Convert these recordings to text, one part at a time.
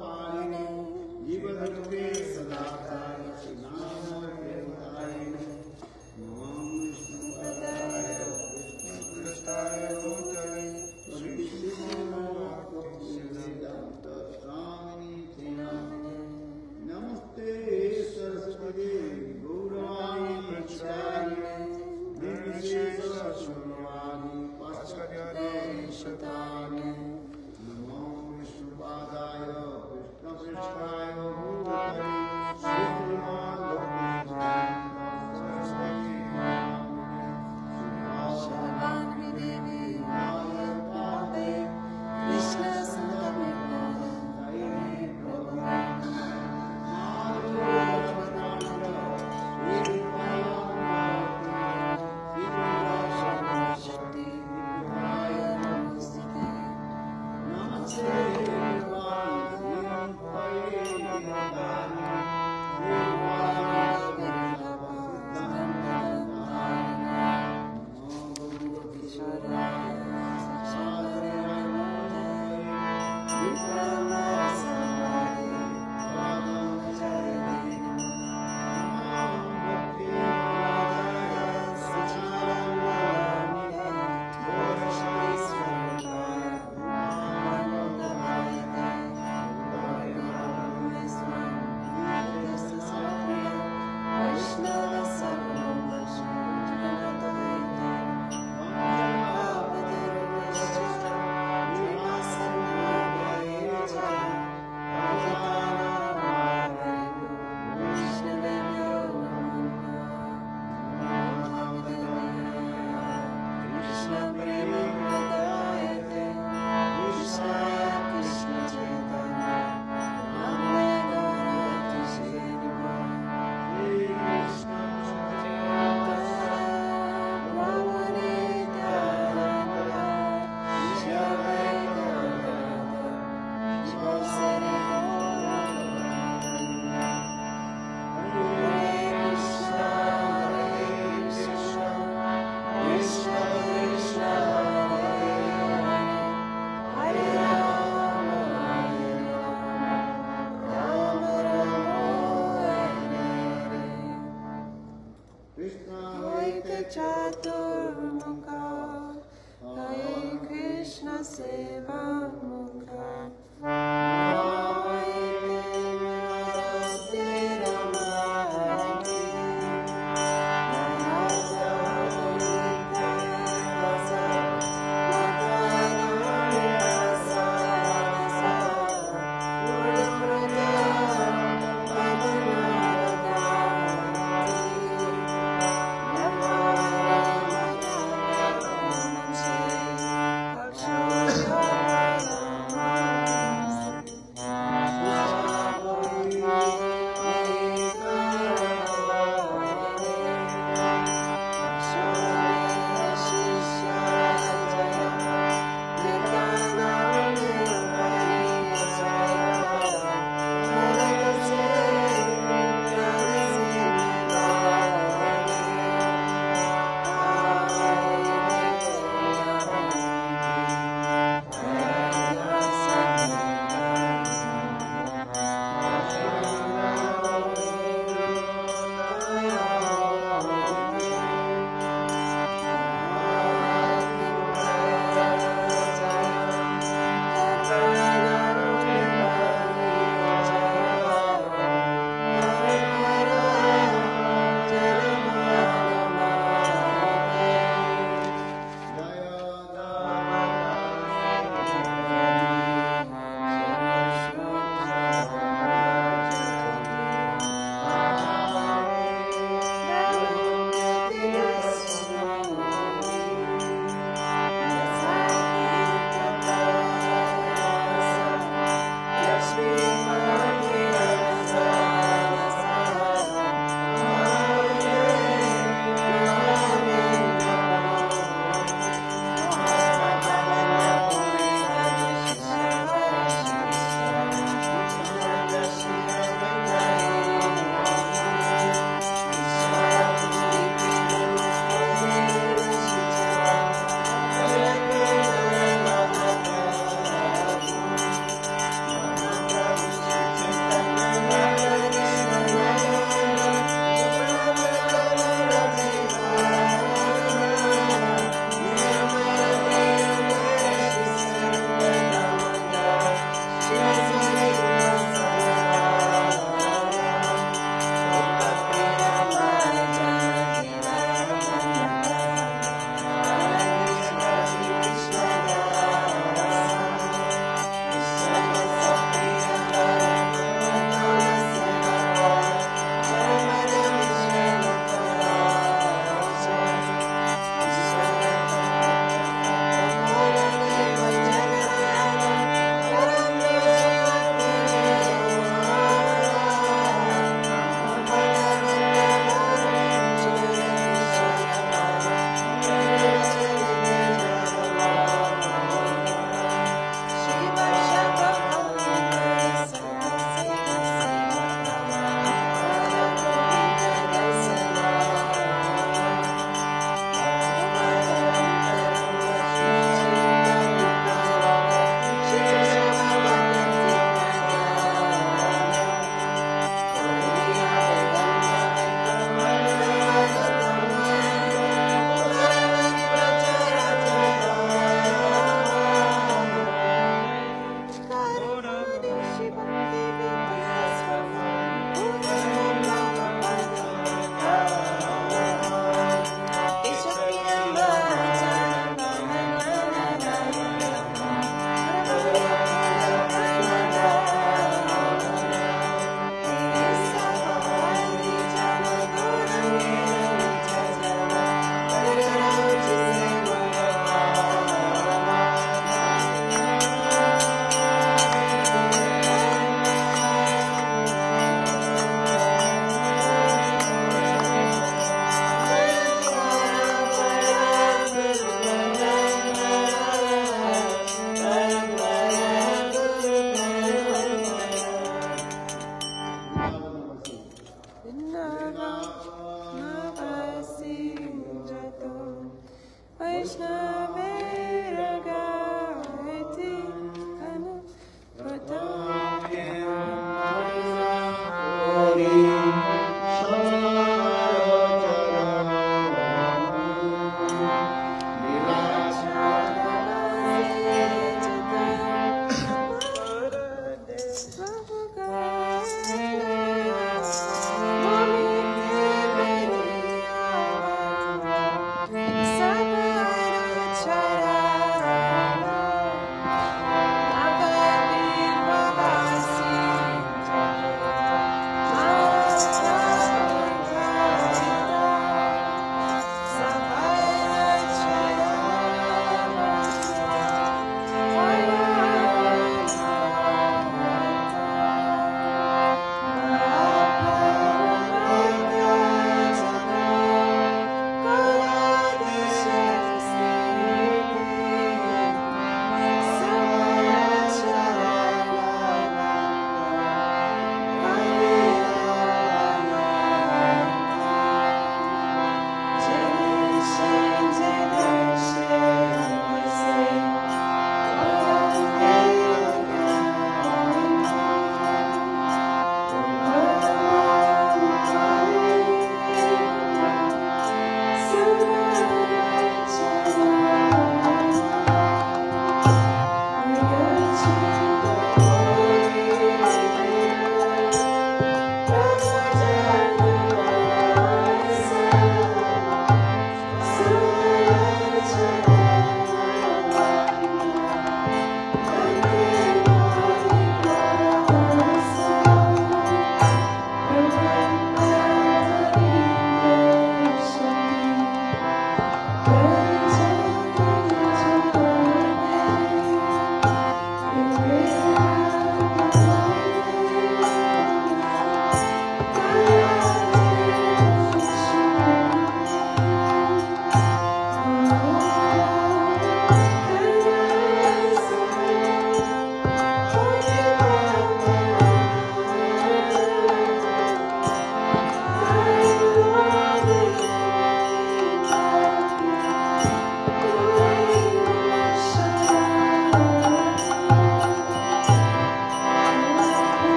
पालिने जीवदुर्गे सदाताय नामोदेवताय नमः विष्णुपदाय विष्णुकृष्णाय भूतले श्रीवेदांत स्वामी नमस्ते सरस्वती गौरवाणी प्रचारिणे निर्विशेषशून्यवादी पाश्चात्यादेशतानि नमो विष्णुपादाय कृष्णपृष्ठाय भूतले श्रीमद्भक्तिवेदान्त देवी नारदाते कृष्ण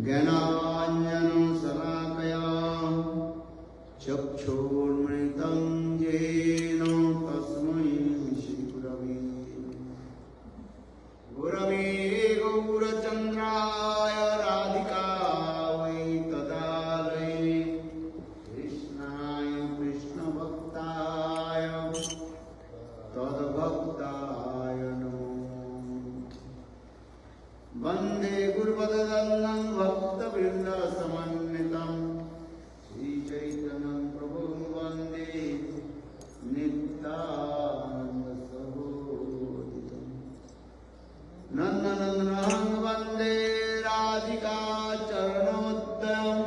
ज्ञानाञ्जनशलाकया चक्षुर्मृतं येन तस्मै श्रीगुरवे गुरवे गौरचन्द्राय राधिकायै तदालये कृष्णाय कृष्णभक्ताय तद्भक्ताय नमो वन्दे गुरुपददन्नं भक्तवृन्दसमन्वितं श्रीचैतन्यं प्रभुं वन्दे नित्यानन्दसहोदितं नन्दनन्दनं वन्दे राधिका चरणोत्तम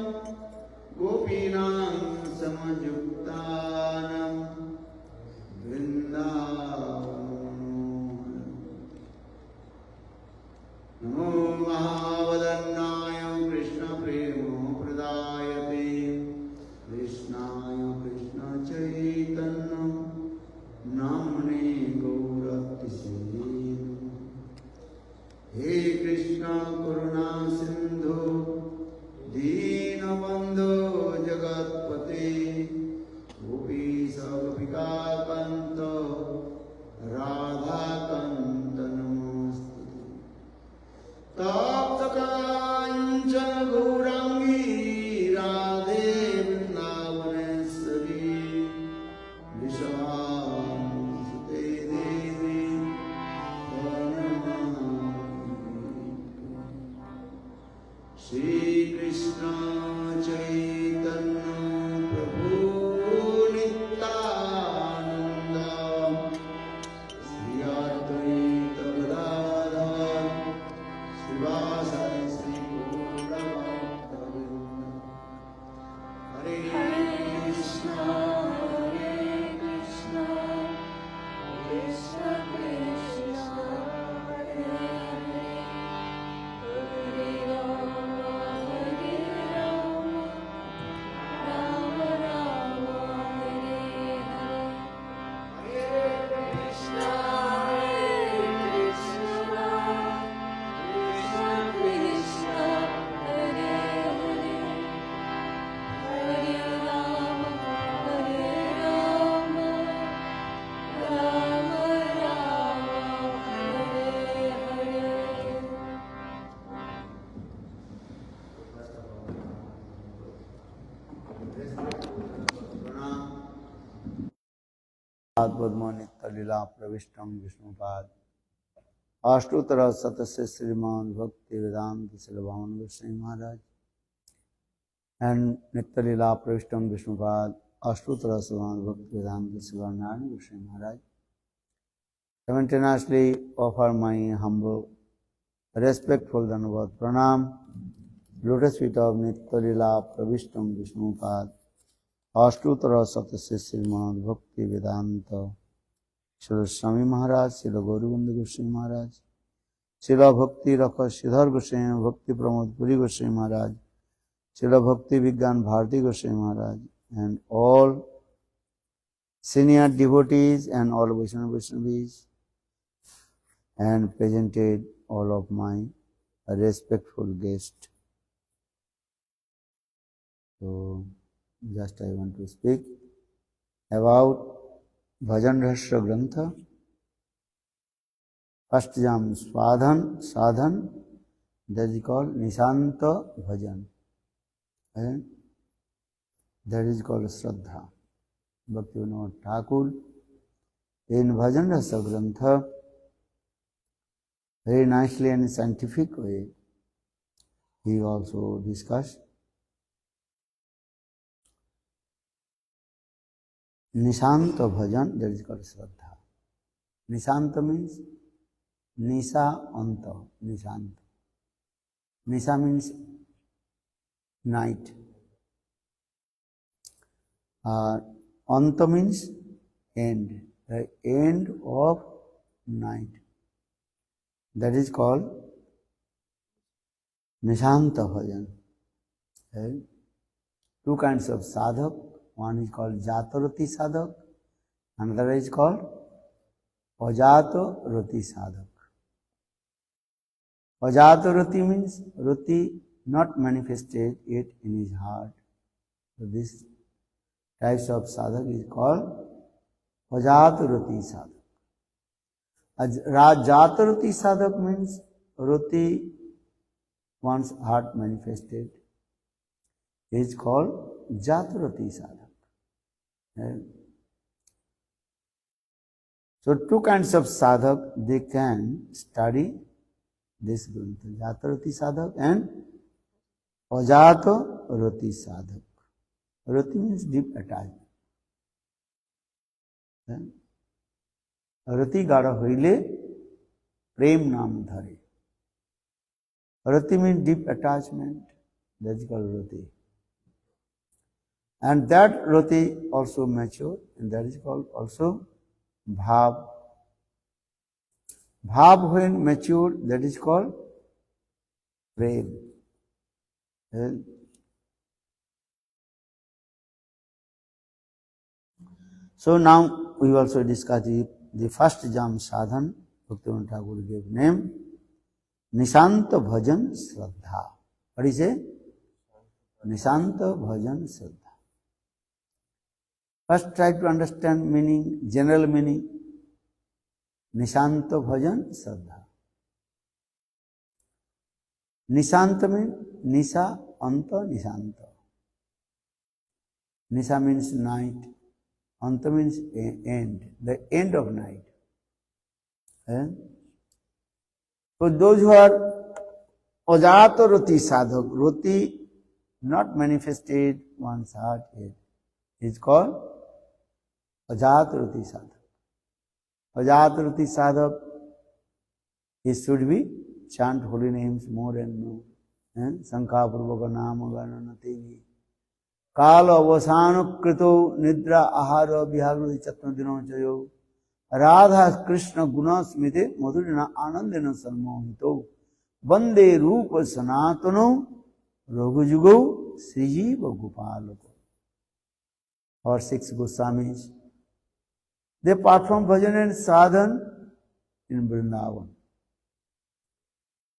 गोपीनां समयुक्तानां वृन्दावनम् नमो महावदन्नाय कृष्णप्रेमप्रदायते कृष्णाय कृष्णचैतन्य नाम्ने गौरतिसे हे कृष्ण करुणा सिन्धु दीनबन्धो जगत्पते गोपीश गोपिकान्त राधाकान्त नमोस्तुते तप्त काञ्चन गौराङ्गी राधे वृन्दावनेश्वरी वृषभानुसुते देवी श्रीकृष्ण चैतन्य प्रभु नित्यानन्द श्री अद्वैत गदाधर शिवासादि श्री गौरभक्तवृन्द हरे Krishna Krishna Krishna, Hare Hare, Hare Rama, Hare Rama, Rama Rama, Hare Hare, Hare Krishna, Krishna Krishna, Hare Hare, Hare Rama, Hare Rama, Rama Rama, Hare Hare. पद्मनित्तलीला प्रविष्टं Vishnupad अष्टोत्तर शतस्य श्रीमान भक्ति वेदांत शिलभावन गोस्वामी महाराज and Nittalila Pravishtam Vishnupad Ashtottara Sriman Bhakti Vedanta Sivanarayana Goswami Maharaj. Simultaneously offer my humble, respectful Dhanavad Pranam, lotus feet of Nittalila Pravishtam Vishnupad Ashtottara Satasya Sriman Bhakti Vedanta Srila Swami Maharaj, Srila Gauranga Goswami Maharaj, Srila Bhakti Rakha Siddhar Goswami, Bhakti Pramod Puri Goswami Maharaj, Srila Bhakti Vigyan Bharati Goswami Maharaj, and all senior devotees and all Vaishnavis, and presented all of my respectful guests. So, just I want to speak about Bhajan Rahasya Grantha. First jam sadhan, that is called Nishanta Bhajan. And that is called Shraddha. Bhaktivinoda Thakur in Bhajan Rasa Grantha, very nicely and scientific way, he also discussed Nishanta Bhajan, that is called Shraddha. Nishanta means Nisa Anta, Nishanta. Nisa means night. Anta means end, the end of night. That is called Nishanta Bhajan. Okay? Two kinds of sadhak. One is called Jatarati sadhak, another is called Ajato Rati sadhak. Ajato Rati means Rati not manifested yet in his heart. So this types of sadhak is called Pajatarati sadhak. Rajatarati sadhak means rati, one's heart manifested, is called Jatarati sadhak. So two kinds of sadhak, they can study this grantha, Jatarati sadhak and Pajatarati sadhak. Rati means deep attachment. Rati gara hoile prem naam dhare. Rati means deep attachment, that is called rati. And that rati also mature, and that is called also bhav. Bhav when mature, that is called prem. So now we also discuss the first jam sadhan. Bhaktivinoda Thakur gave name Nishanta Bhajan Shraddha. What is it? Nishanta Bhajan Shraddha. First try to understand meaning, general meaning. Nishanta Bhajan Shraddha. Nishanta means Nisha, Anta, Nishanta. Nisha means night. Anta means end, the end of night. So those who are Ajata Rati sadhak, Rati not manifested one's heart yet, is called Ajata Rati sadhak. Ajata Rati sadhak, he should be chant holy names more and more. Sankha Purvaka Nama Gananati. काल अवसान कृतो निद्रा आहार विहार चत्न दिनों चयो राधा कृष्ण गुण स्मृति मधुरिना आनंदेन सम्मोहितो वंदे रूप सनातनो रघुजुगो श्रीजीव गोपालको. Or 6 Goswamis, they perform bhajan and sadhan in Vrindavan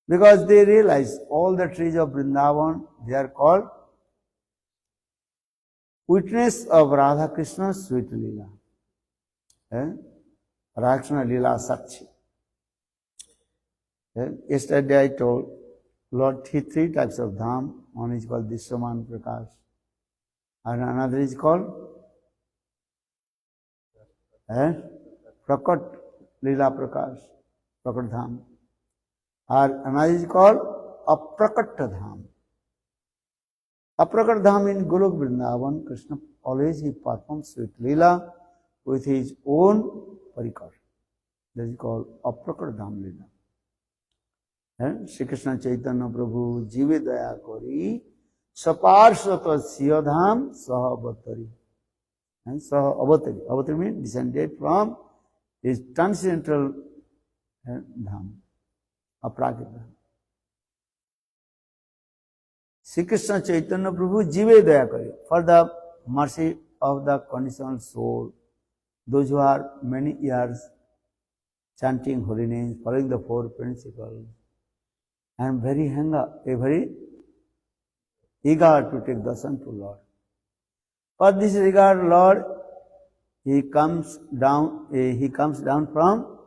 because they realize all the trees of Vrindavan, they are called witness of Radha Krishna's sweet Leela. Radha Krishna Leela Sakshi. Yesterday I told Lord three types of dham. One is called Dishyaman Prakash, and another is called Prakat Leela Prakash, Prakat Dham. And another is called Aprakat Dham. Aprakat Dham in Golok Vrindavan, Krishna always he performs sweet Leela with his own parikar. That is called Aprakat Dham Leela. Shri Krishna Chaitanya Prabhu Jive Daya Kori Saparshvata Siyadham Saha Avatari. And Saha Avatari. Avatari means descended from his transcendental Dham, Aprakita Dham. Shri Krishna Chaitanya Prabhu Jive Daya Kari, for the mercy of the conditional soul, those who are many years chanting holy names, following the 4 principles, and very eager to take darshan to Lord. For this regard, Lord, he comes down from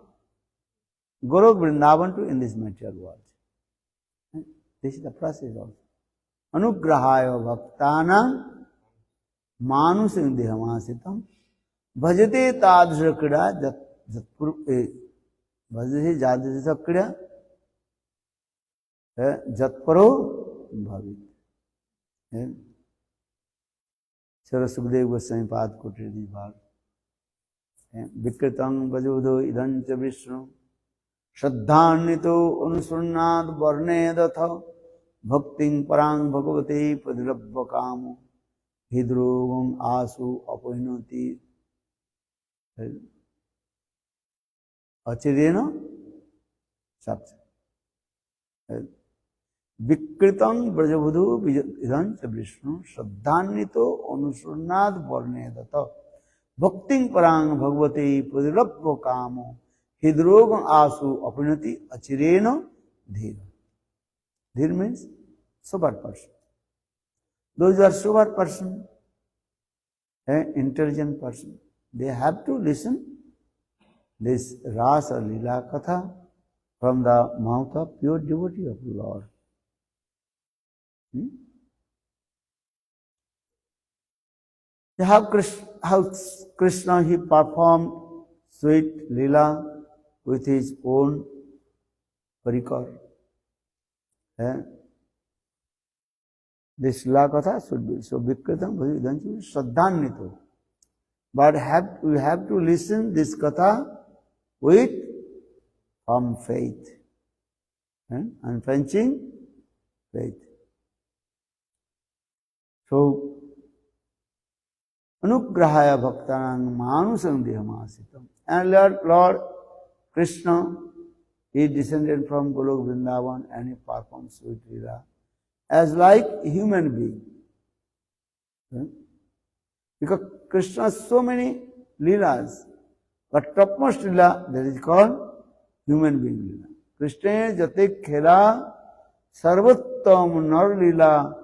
Golok Vrindavan to in this material world. This is the process also. Anugrahaya bhaktanam manusam dehamasitam bhajate tadrisha krida bhajate jadrisha krida jatparo bhavit. Sri Sukadeva Goswami Pad quoted this verse. Vikritang vajudo idancha vishnu Shraddhanito anusunnad varne datha Bhakting parang bhagavate padilabha kamo hidrogam asu apoinoti achirena sapsa. Vikritang brajabudhu idancha vishnu Shraddhanito anusunnad varne datha Bhakting parang bhagavate padilabha kamo hidrogam asu apoinoti achirena dhira. Dhir means sober person. Those who are sober person, an intelligent person, they have to listen this Rasa Lila Katha from the mouth of pure devotee of the Lord. How Krishna he performed sweet Lila with his own parikar. This Lila Katha should be so Vikritam Bhajidanchu Shraddhanito. But we have to listen this Katha with firm faith, unflinching faith. So, Anugrahaya Bhaktanang Manusam Dehamasitam. And Lord Krishna, he descended from Golok Vrindavan and he performed sweet Leela as like a human being. Because Krishna has so many Leelas, but topmost Leela that is called human being Leela. Krishna Jate Khela Sarvattam Nar Leela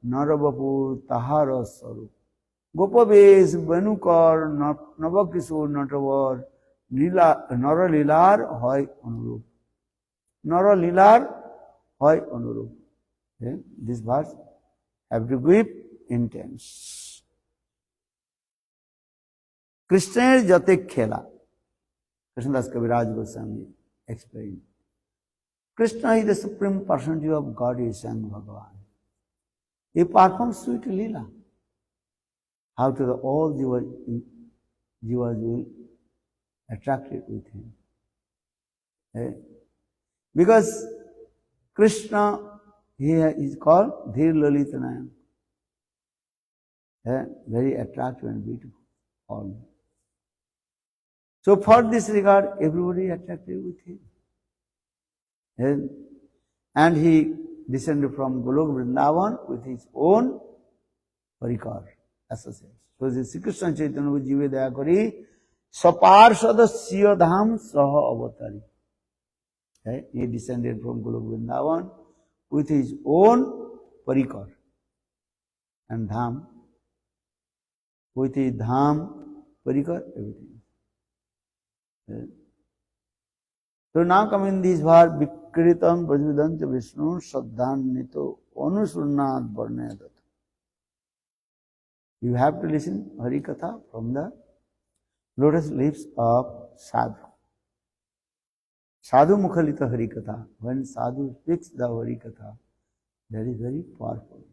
Narabapur Tahara Sarup. Gopabesh Banukar Navakisur Natavar Nara Lilar Hoy Anurup. Nara Lilar Hoy Anurup. This verse have to give intense. Krishna Jate Khela. Krishnadas Kaviraj Goswami explained. Krishna is the supreme personality of God, is Sang Bhagavan. He performs sweet Leela. How to the all jivas will attracted with him. Because Krishna here is called Dhir Lalitanayam. Very attractive and beautiful. All. So for this regard, everybody attracted with him. And he descended from Golok Vrindavan with his own parikar. Associates. So the Sri Krishna Chaitanya Jive Daya Kari Saparshada Siya Dham Saha Avatari. He descended from Golok Vrindavan with his own parikar and dham. With his dham, parikar, everything. So now come in this verse, Vikritam Prajvidanta Vishnu Saddhanito Anusurnat Varnayadat. You have to listen Hari Katha from the lotus lips of Sadhu. Sadhu Mukhalita Hari Katha. When Sadhu speaks the Hari Katha, that is very powerful.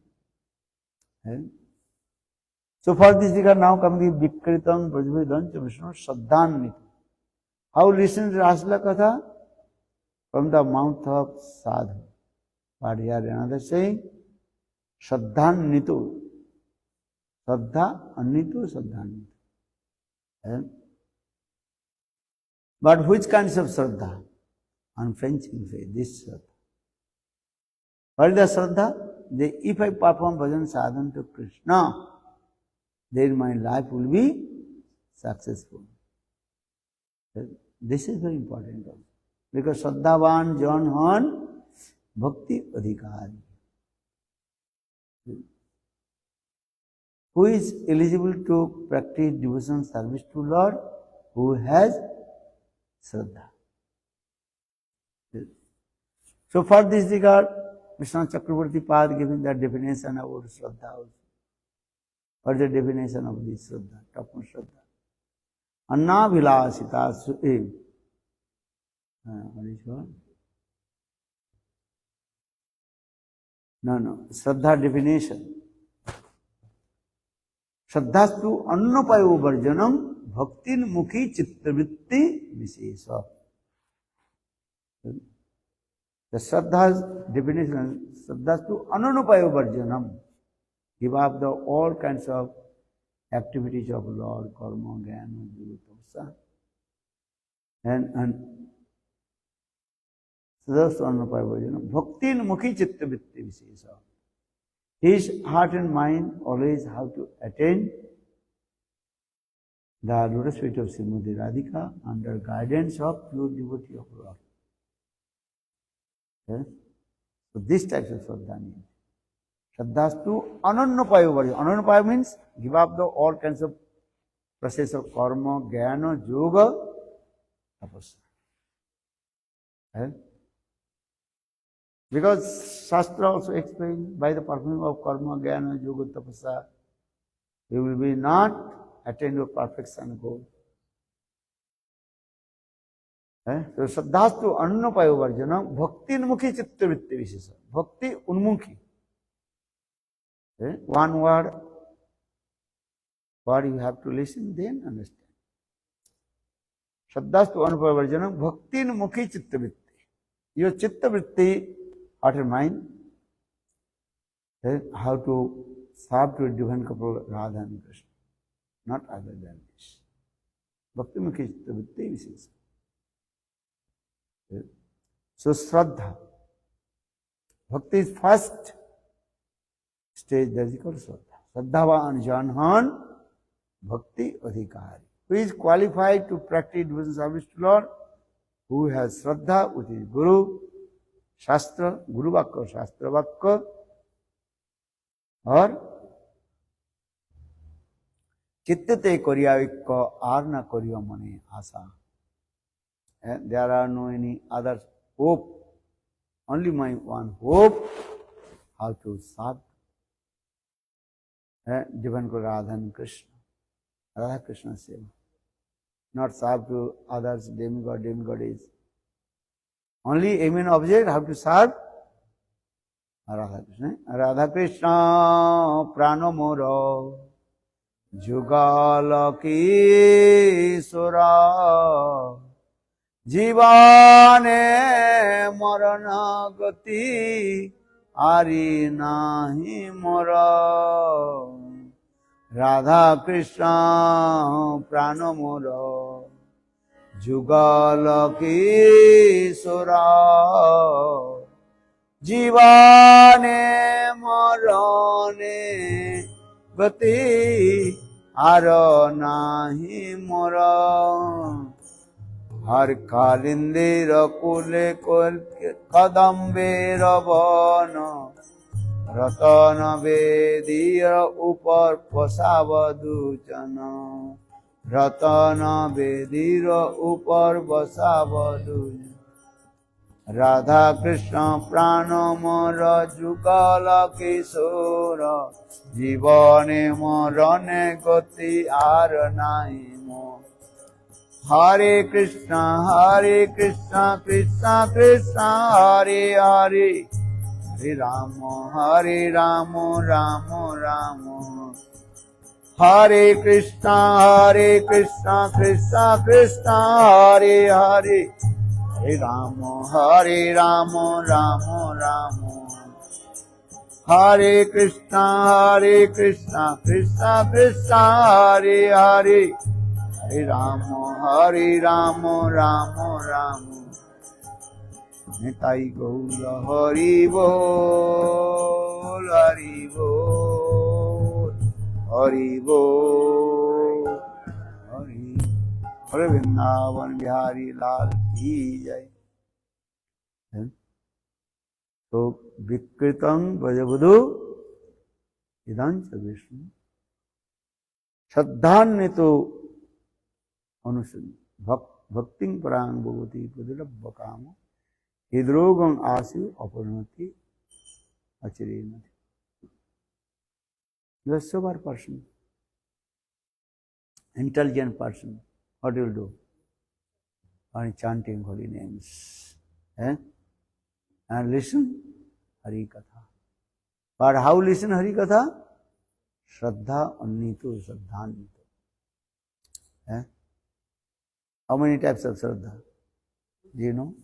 So for this regard now come the Vikritam Prajvidanta Vishnu Saddhanito. How listen to Rasla Katha? From the mouth of Sadhu. But here another saying, Saddhanito. Saddha, Annito, Saddhanito. But which kinds of Saddha? Unflinching faith, this Saddha. What is the Saddha? If I perform bhajan sadhana to Krishna, then my life will be successful. This is very important also. Because Saddhavan Jan Han Bhakti Adhikari. Who is eligible to practice devotion service to Lord? Who has Shraddha. So for this regard, Vishwanath Chakravarti Pad giving the definition about Shraddha also. What is the definition of this Shraddha? Topmost Shraddha. Anna Vilasita Sui. What is one? No. Shraddha definition. Shraddhastu annapayo varjanam bhaktin mukhi chittavritti vishesha. The Shraddha's definition, Shraddhastu annapayo varjanam. Give up the all kinds of activities of Lord, karma, jnana, jivata, and Shraddhastu annapayo varjanam bhaktin mukhi chittavritti vishesha. His heart and mind always have to attain the lotus feet of Srimati Radhika under guidance of pure devotee of Lord. Yes? So this type of Shraddha means. Shraddhastu ananyapayo varja. Ananyapayo means give up the all kinds of process of karma, jnana, yoga, tapasya. Because Shastra also explains by the performing of karma, jnana, yoga, tapasya, you will be not attain your perfection goal. तो श्रद्धास्तु अन्नपायो वर्जन भक्ति उन्मुखी चित्तवृत्ति विशेष भक्ति उन्मुखी one word you have to listen then understand. श्रद्धास्तु अन्नपायो वर्जन भक्ति उन्मुखी चित्तवृत्ति. Your चित्तवृत्ति heart and mind how to serve to a divine couple Radha and Krishna, not other than this. Bhakti mukhi chittavritti vises. So Shraddha. Bhakti is first stage, that is called Shraddha. Shraddhavan Janhan Bhakti Adhikari. Who is qualified to practice devotional service to Lord? Who has Shraddha, which is Guru, Shastra, Guru Vakka, Shastra Vakka, or Chittate Koryavika Arna Koryamane Asa. There are no any other hope. Only my one hope how to serve divine Radha and Krishna. Radha Krishna Seva. Not serve to others, demigod, demigoddess. Only aim and object how to serve Radha Krishna. Radha Krishna Pranamora Jugalaki Sura जीवाने मरण गति आरी नाही मोर राधा कृष्ण प्राण मोर जुगल किशोरा जीवाने मरणे गति are नाही मोर हर कालिंदीर कुले कदम्बेर one रतन वेदीर ऊपर बसावदूचन रतन वेदीर ऊपर बसावदूचन राधा कृष्ण प्राण मोर जुगल किशोर जीवने मरणे गति आर नाई मोर Hare Krishna, Krishna Krishna, Hare Hare, Hare Rama, Rama Rama. Hare Krishna, Krishna Krishna, Hare Hare, Hare Rama, Rama Rama. Hare Krishna, Krishna Krishna, Hare Hare. Hare Rama, Rama Rama. Nitai Gaura Hari Bol, Hari Bol, Hari Bol, Hari. Hare Vrindavan Bihari Lal Ki Jai. So Vikritam Vajabudu Idancha Vishnu Shraddhanito भक्तिं परांग भगवती पुदुलब्ध काम हृद्रोगं आशु अपरिणति अचिरेणति. You are sober person, intelligent person. What do you do? Only chanting holy names, and listen Hari Katha. But how listen Hari Katha? Shraddha annito, Shraddhanito. How many types of Shraddha? Do you know?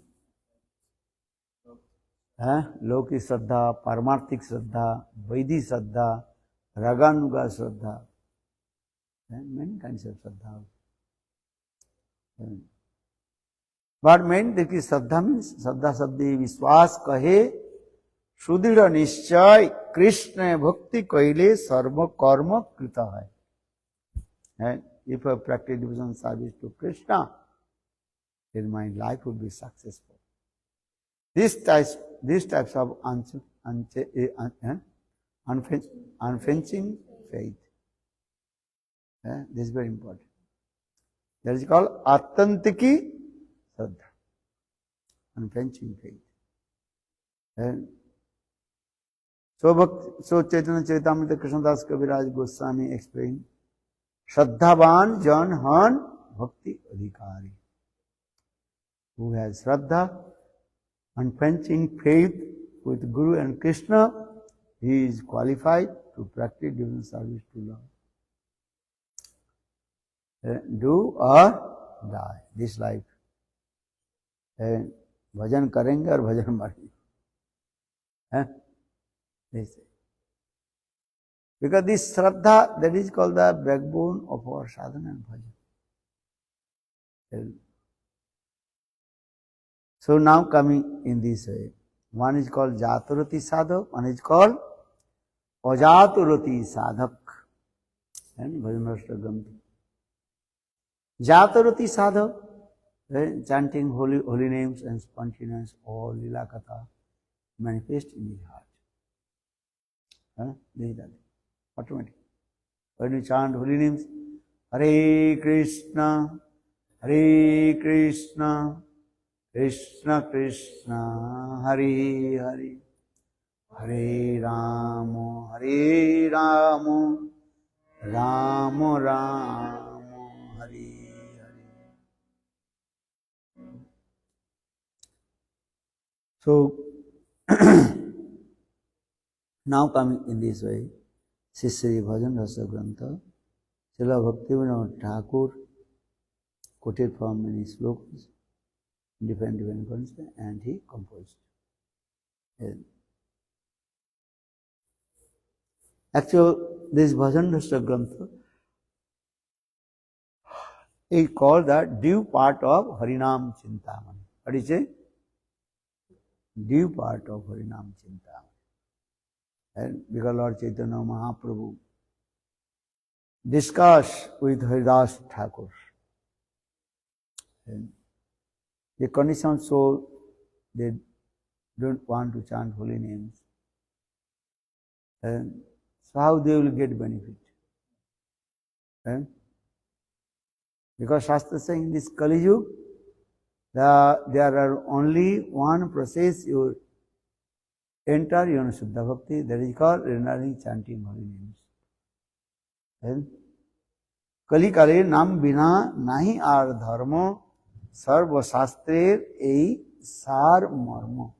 Loki Shraddha, Paramarthik Shraddha, Vaidhi Shraddha, Raganuga Shraddha. Many kinds of Shraddha. But main that is Shraddha means Shraddha Sabdi Vishwas Kahe Sudhira Nishchay Krishna Bhakti Kaile Sarva Karma Krita hai. If I practice devotional service to Krishna, then my life would be successful. These types of unflinching faith. This is very important. That is called Atantiki Shraddha, unflinching faith. So Chaitanya Charitamrita Krishnadas Kaviraj Goswami explained, Shraddhavan Jan Han Bhakti Adhikari. Who has Shraddha, unflinching faith with Guru and Krishna, he is qualified to practice divine service to Lord. Do or die, this life. भजन करेंगे और भजन मरेंगे. Because this Shraddha, that is called the backbone of our sadhana and bhajan. So now coming in this way, one is called Jaturati Sadhak, one is called Ajaturati Sadhak. And Bhajanashtra Granth. Jaturati Sadhak, chanting holy names and spontaneous or Lila Katha manifest in his heart. This is that. Automatic. When you chant holy names, Hare Krishna, Krishna Krishna, Hare Hare, Hare Rama, Rama Rama, Hare Hare. So, now coming in this way, Sri Bhajan Rasa Grantha, Srila Bhaktivinoda Thakur quoted from many slokas, different concepts, and he composed. Actually, this Bhajan Rasa Grantha is called the due part of Harinam Chintamani. What is it? Due part of Harinam Chintamani. And because Lord Chaitanya Mahaprabhu discussed with Haridas Thakur, and the conditioned soul, they don't want to chant holy names. And so how they will get benefit? And because Shastra is saying in this Kali Yuga, there are only one process you enter your Shuddha Bhakti, that is called renouncing chanting holy names. And Kali Kale Nam Bina Nahi Ar Dharma Sarva Shastrer Ei Sar Marma.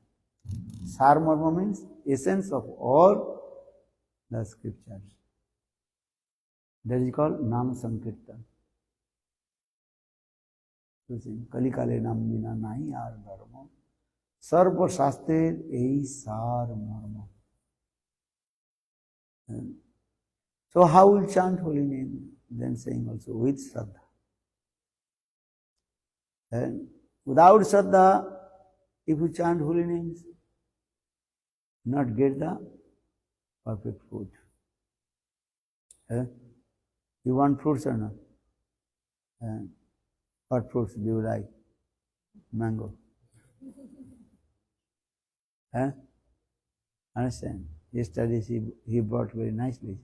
Sar Marma means essence of all the scriptures. That is called Nam Sankirtan. Kali Kale Nam Bina Nahi Ar Dharma Sarva Shastrer Ei Sar Marma. So how will chant holy name? Then saying also with Shraddha. And without Shraddha, if you chant holy names, not get the perfect food. You want fruits or not? What fruits do you like? Mango. Understand? Yesterday he brought very nicely.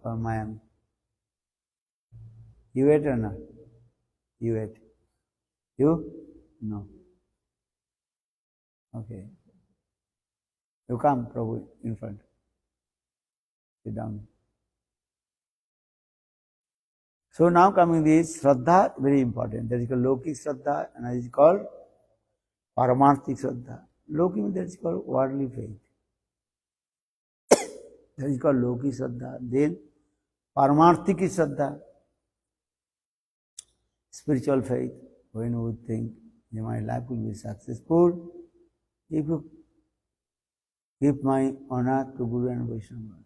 From Miami. You ate or not? You ate. You? No. Okay. You come, Prabhu, in front. Sit down. So now coming this Shraddha, very important. That is called Lokik Shraddha, and that is called Paramarthik Shraddha. Lokik, that is called worldly faith. That is called Lokik Shraddha. Then Paramarthik Shraddha, spiritual faith. When you would think that my life will be successful, if you give my honor to Guru and Vaishnava.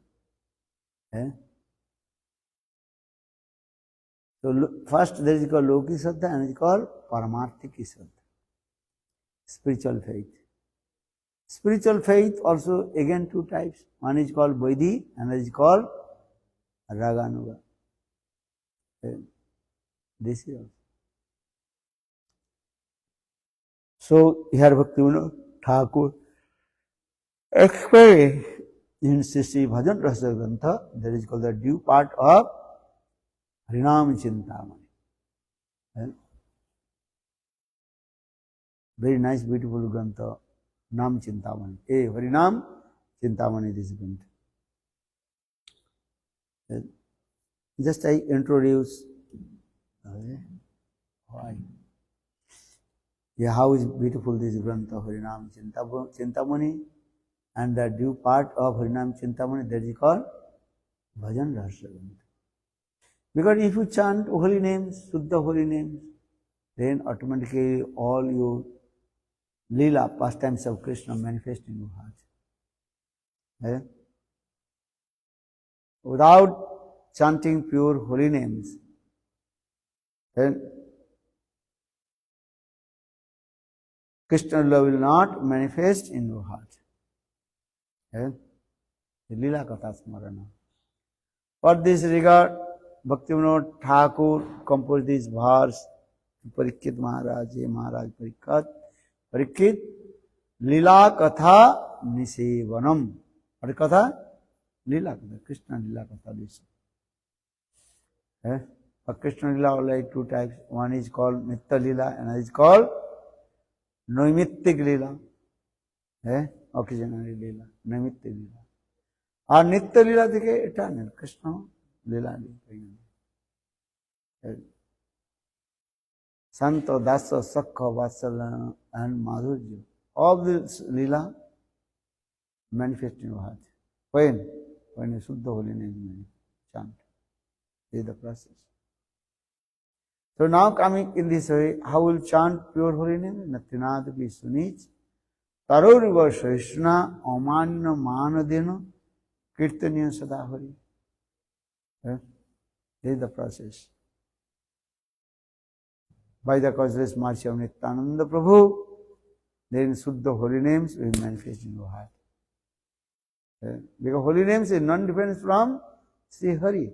So first there is called Lokik Shraddha and it is called Paramarthik Shraddha. Spiritual faith. Spiritual faith also again two types. One is called Vaidhi and another is called Raganuga. This is also. So here Bhaktivinoda Thakur explains in Sri Bhajan Rasa Grantha, that is called the due part of Harinam Chintamani. Very nice, beautiful Grantha, Nam Chintamani. Harinam Chintamani, this Grantha. Just I introduce why. Yeah, how is beautiful this Grantha Harinam Chintamani, and the due part of Harinam Chintamani, that is called Bhajan Rasa Grantha. Because if you chant holy names, Suddha holy names, then automatically all your Leela, pastimes of Krishna manifest in your heart. Without chanting pure holy names, then Krishna love will not manifest in your heart. The Leela Katha Smarana. For this regard, Bhaktivinoda Thakur composed this verse, Parikshit Maharaj, Maharaj Parikshit, Leela Katha Nisevanam. What Katha? Leela Katha, Krishna Leela Katha. For Krishna Leela are like two types. One is called Nitya Leela, and another is called Naimittik Leela. Occasionary Leela, Naimittik Leela. और नित्य लीला देखे eternal Krishna लीला संत दास सख Vatsal and madhurya, all this lila manifest in your heart. When you Shuddha holy name chant, this is the process. So now coming in this way, how will chant pure holy name? Nathinad ki sunich taroriva shaishna amanna manadena Kirtaniya Sadahari. This is the process. By the causeless mercy of Nityananda Prabhu, then Suddha holy names will manifest in your heart. Because holy names is none different from Sri Hari,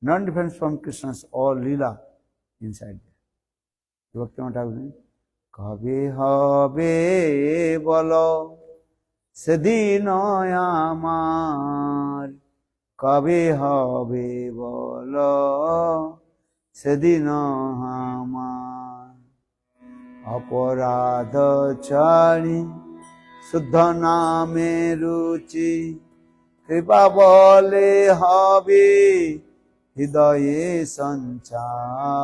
none different from Krishna's all Leela inside there. Bhakti Thakur, Kabe habe bolo সেদিন আমার কবে হবে বল সেদিন আমার অপরাধ ছাড়ি শুদ্ধ নামে রুচি কৃপা বলে হবে হৃদয়ে সঞ্চার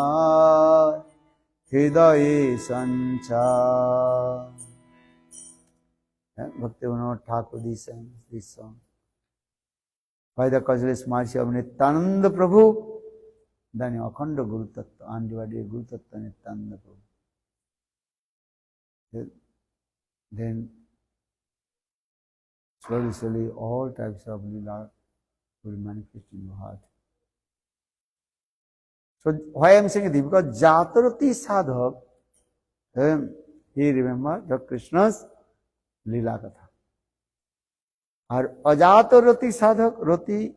Bhaktivinoda Thakur this song. By the causeless mercy of Nityananda Prabhu, then Akhanda Guru Tattva, undivided Guru Tattva Nityananda Prabhu. Then slowly all types of Leela will manifest in your heart. So why I am saying this? Because Jatarati Sadhak, he remembered the Krishna's Leela Katha. Or Ajata Rati Sadhak, Rati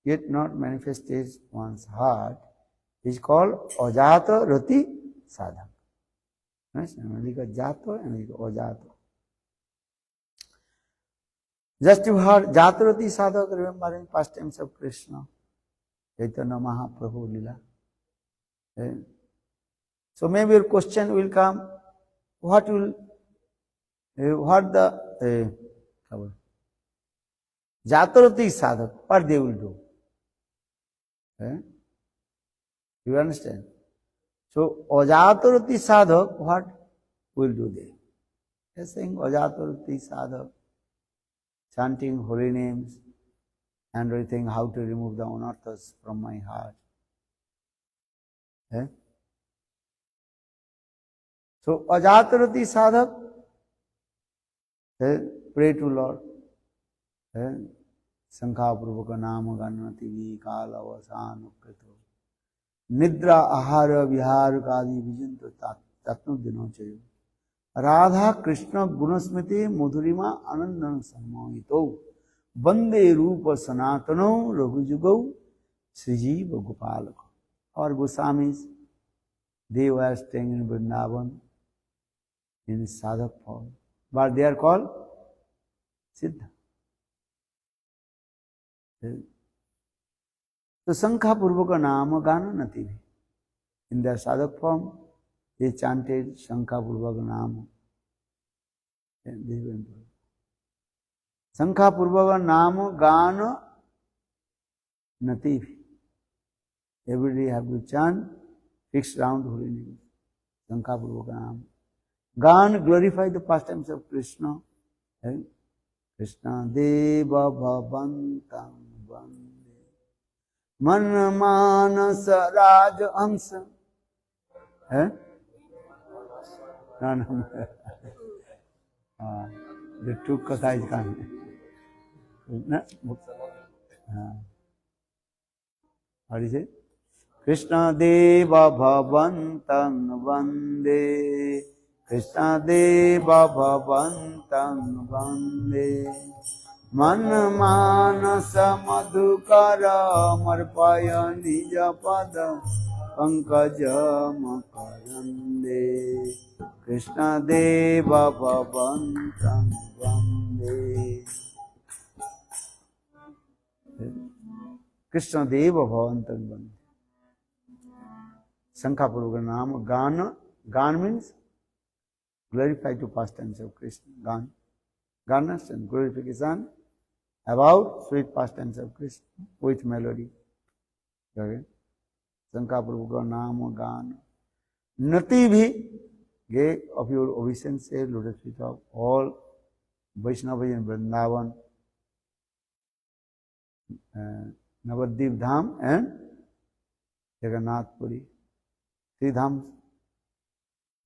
yet not manifested one's heart, is called Ajata Rati Sadhak. Only Jato and Ajata. Just you heard Jatarati Sadhak remembering pastimes of Krishna, Chaitanya Mahaprabhu Leela. So maybe your question will come, what the Jatarati Sadhak, what they will do? You understand? So Ajatarati Sadhak, what will do they? They are saying Ajatarati Sadhak, chanting holy names and everything, how to remove the anarthas from my heart. So Ajatarati Sadhak, pray to Lord. Sankha Prabhuka Nama Ganati Vikal Avasan Ukrito Nidra Ahara Vihar Kadi Vijinto Tatnu Dinochayo Radha Krishna Gunasmiti Mudhurima Anandan Samahito Bande Rupa Sanatano Raghujugo Srijiva Gopalaka. Our Goswamis, they were staying in Vrindavan in Sadhak form, but they are called Siddha. तो शंखापूर्वक नाम गान नति भी in their sadhak form they chanted शंखापूर्वक नाम. शंखापूर्वक नाम गान नति भी. Every day have to chant fixed round holy name. शंखापूर्वक नाम. Gan glorify the pastimes of Krishna. Krishna Deva Bhavantam Vande Man Manasa Raj Amsa. The two katha is coming. What is it? Krishna Deva Bhavantam Vande Krishna Deva Bhavantam Vande Man Manasa Madhukara Marpaya Nija Pada Pankaja Makarande Krishna Deva Bhavantam Vande. Krishna Deva Bhavantam Vande. Shankhapuruga Nama Gana. Gan means glorify to pastimes of Krishna. Gan. Ganas and glorification about sweet pastimes of Krishna with melody. Okay. Shankhapuruga Nama Gana. Nati bhi. Gay of your obeisance, lotus feet of all Vaishnavas in Vrindavan, Navadvip Dham and Jagannath Puri. 3 dhams.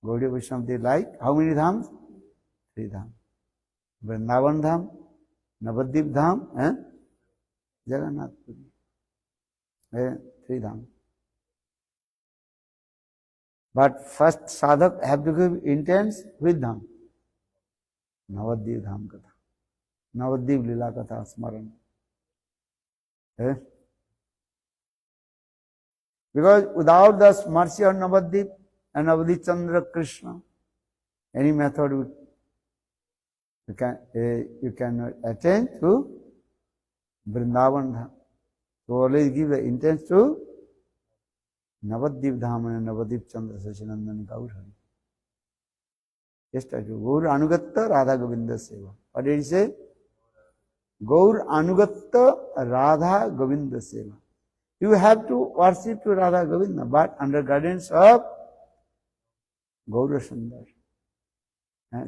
Gaudiya Vaishnava they like how many dhams? 3 dhams. Vrindavan Dham, Navadvip Dham and Jagannath Puri. 3 dhams. But first sadhak have to give intense with dham. Navadvip Dham Katha. Navadvip Lila Katha Smaran. Because without the mercy of Navadvip and Navadvip Chandra Krishna, any method you can attain to Vrindavan Dham. So always give the intense to Navadvip Dham and Navadvip Chandra Sachinandani Gaur Hari. Yes, Gaur Anugatta Radha Govinda Seva. What did he say? Gaur Anugatta Radha Govinda Seva. You have to worship to Radha Govinda, but under guidance of Gaura Sundar.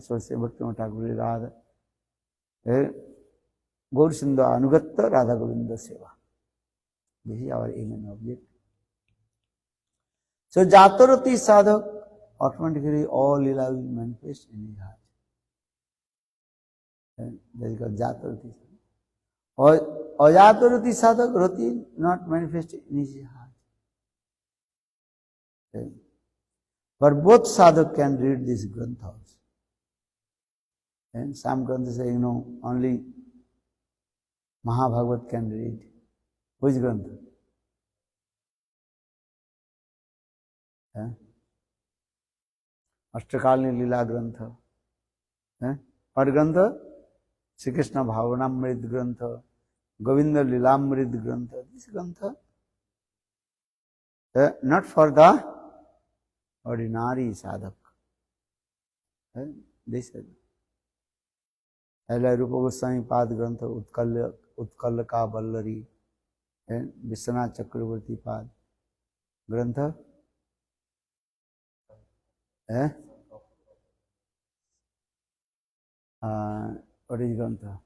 So say Bhakti Thakur Radha. Gaur Sundar Anugatta Radha Govinda Seva. This is our aim and object. So Jatarati sadhak, automatically all lila will manifest in his heart. That is called Jatarati sadhak. Ajatarati sadhak, rati not manifest in his heart. But both sadhak can read these granthas. And some granthas say, only Mahabhagavat can read. Which grantha? Ashtakalini Lila Grantha. What Grantha? Sri Krishna Bhavanamrit Grantha, Govinda Lilamrit Grantha. This Grantha, not for the ordinary sadhak. They said. Rupa Goswami Pad Grantha, Utkallaka Ballari, Vishwanath Chakravarti Pad Grantha. What is Grantha?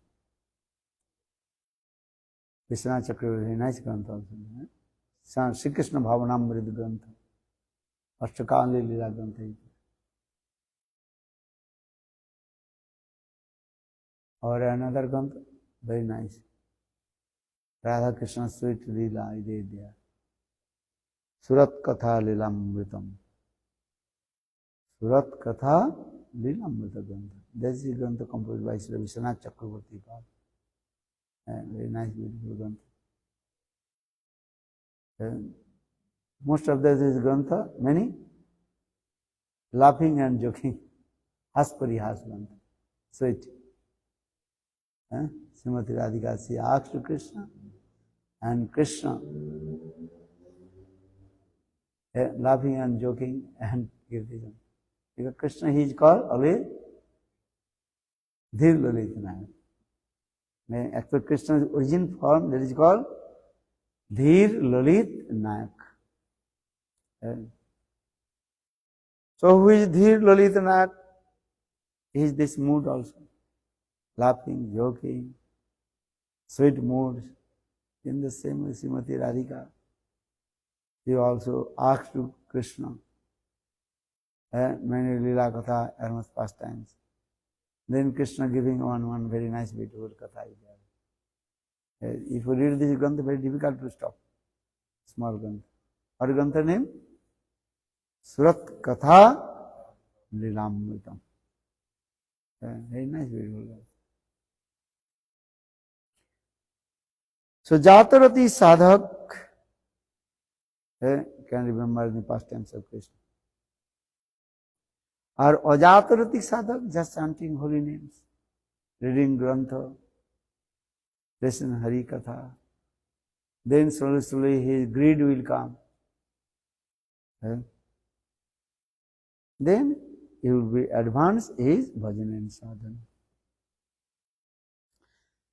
Vishwanath Chakravarti, nice Grantha also. Sri Krishna Bhavanamrit Grantha. Ashtakali Lila Grantha. Or another Grantha, very nice. Radha Krishna Sweet Lila Idedya. Surat Katha Lilamritam. Surat Katha Lilamrita Grantha. This is Grantha composed by Sri Vishwanath Chakravarti Pad. Very nice, beautiful Grantha. Most of this is Grantha, many laughing and joking. Haspari Has Grantha. Sweet. Srimati Radhika, she asked to Krishna, and Krishna, laughing and joking and criticism. Because Krishna, he is called always Dhir Lalit Nayak. Actually, Krishna's origin form, that is called Dhir Lalit Nayak. So who is Dhir Lalit Nayak? He is this mood also. Laughing, joking, sweet moods. In the same way, Srimati Radhika, he also asked to Krishna many Leela Katha, almost pastimes. Then Krishna giving one very nice, beautiful Katha is there. If you read this Grantha, very difficult to stop. Small Grantha. What Grantha name? Surat Katha Lilamritam. Very nice, beautiful. So Jatarati Sadhak can remember the past tense of Krishna. Or Ajatarati Sadhak, just chanting holy names, reading Grantha, listening Hari Katha. Then slowly his greed will come. Then he will be advanced his bhajan and sadhana.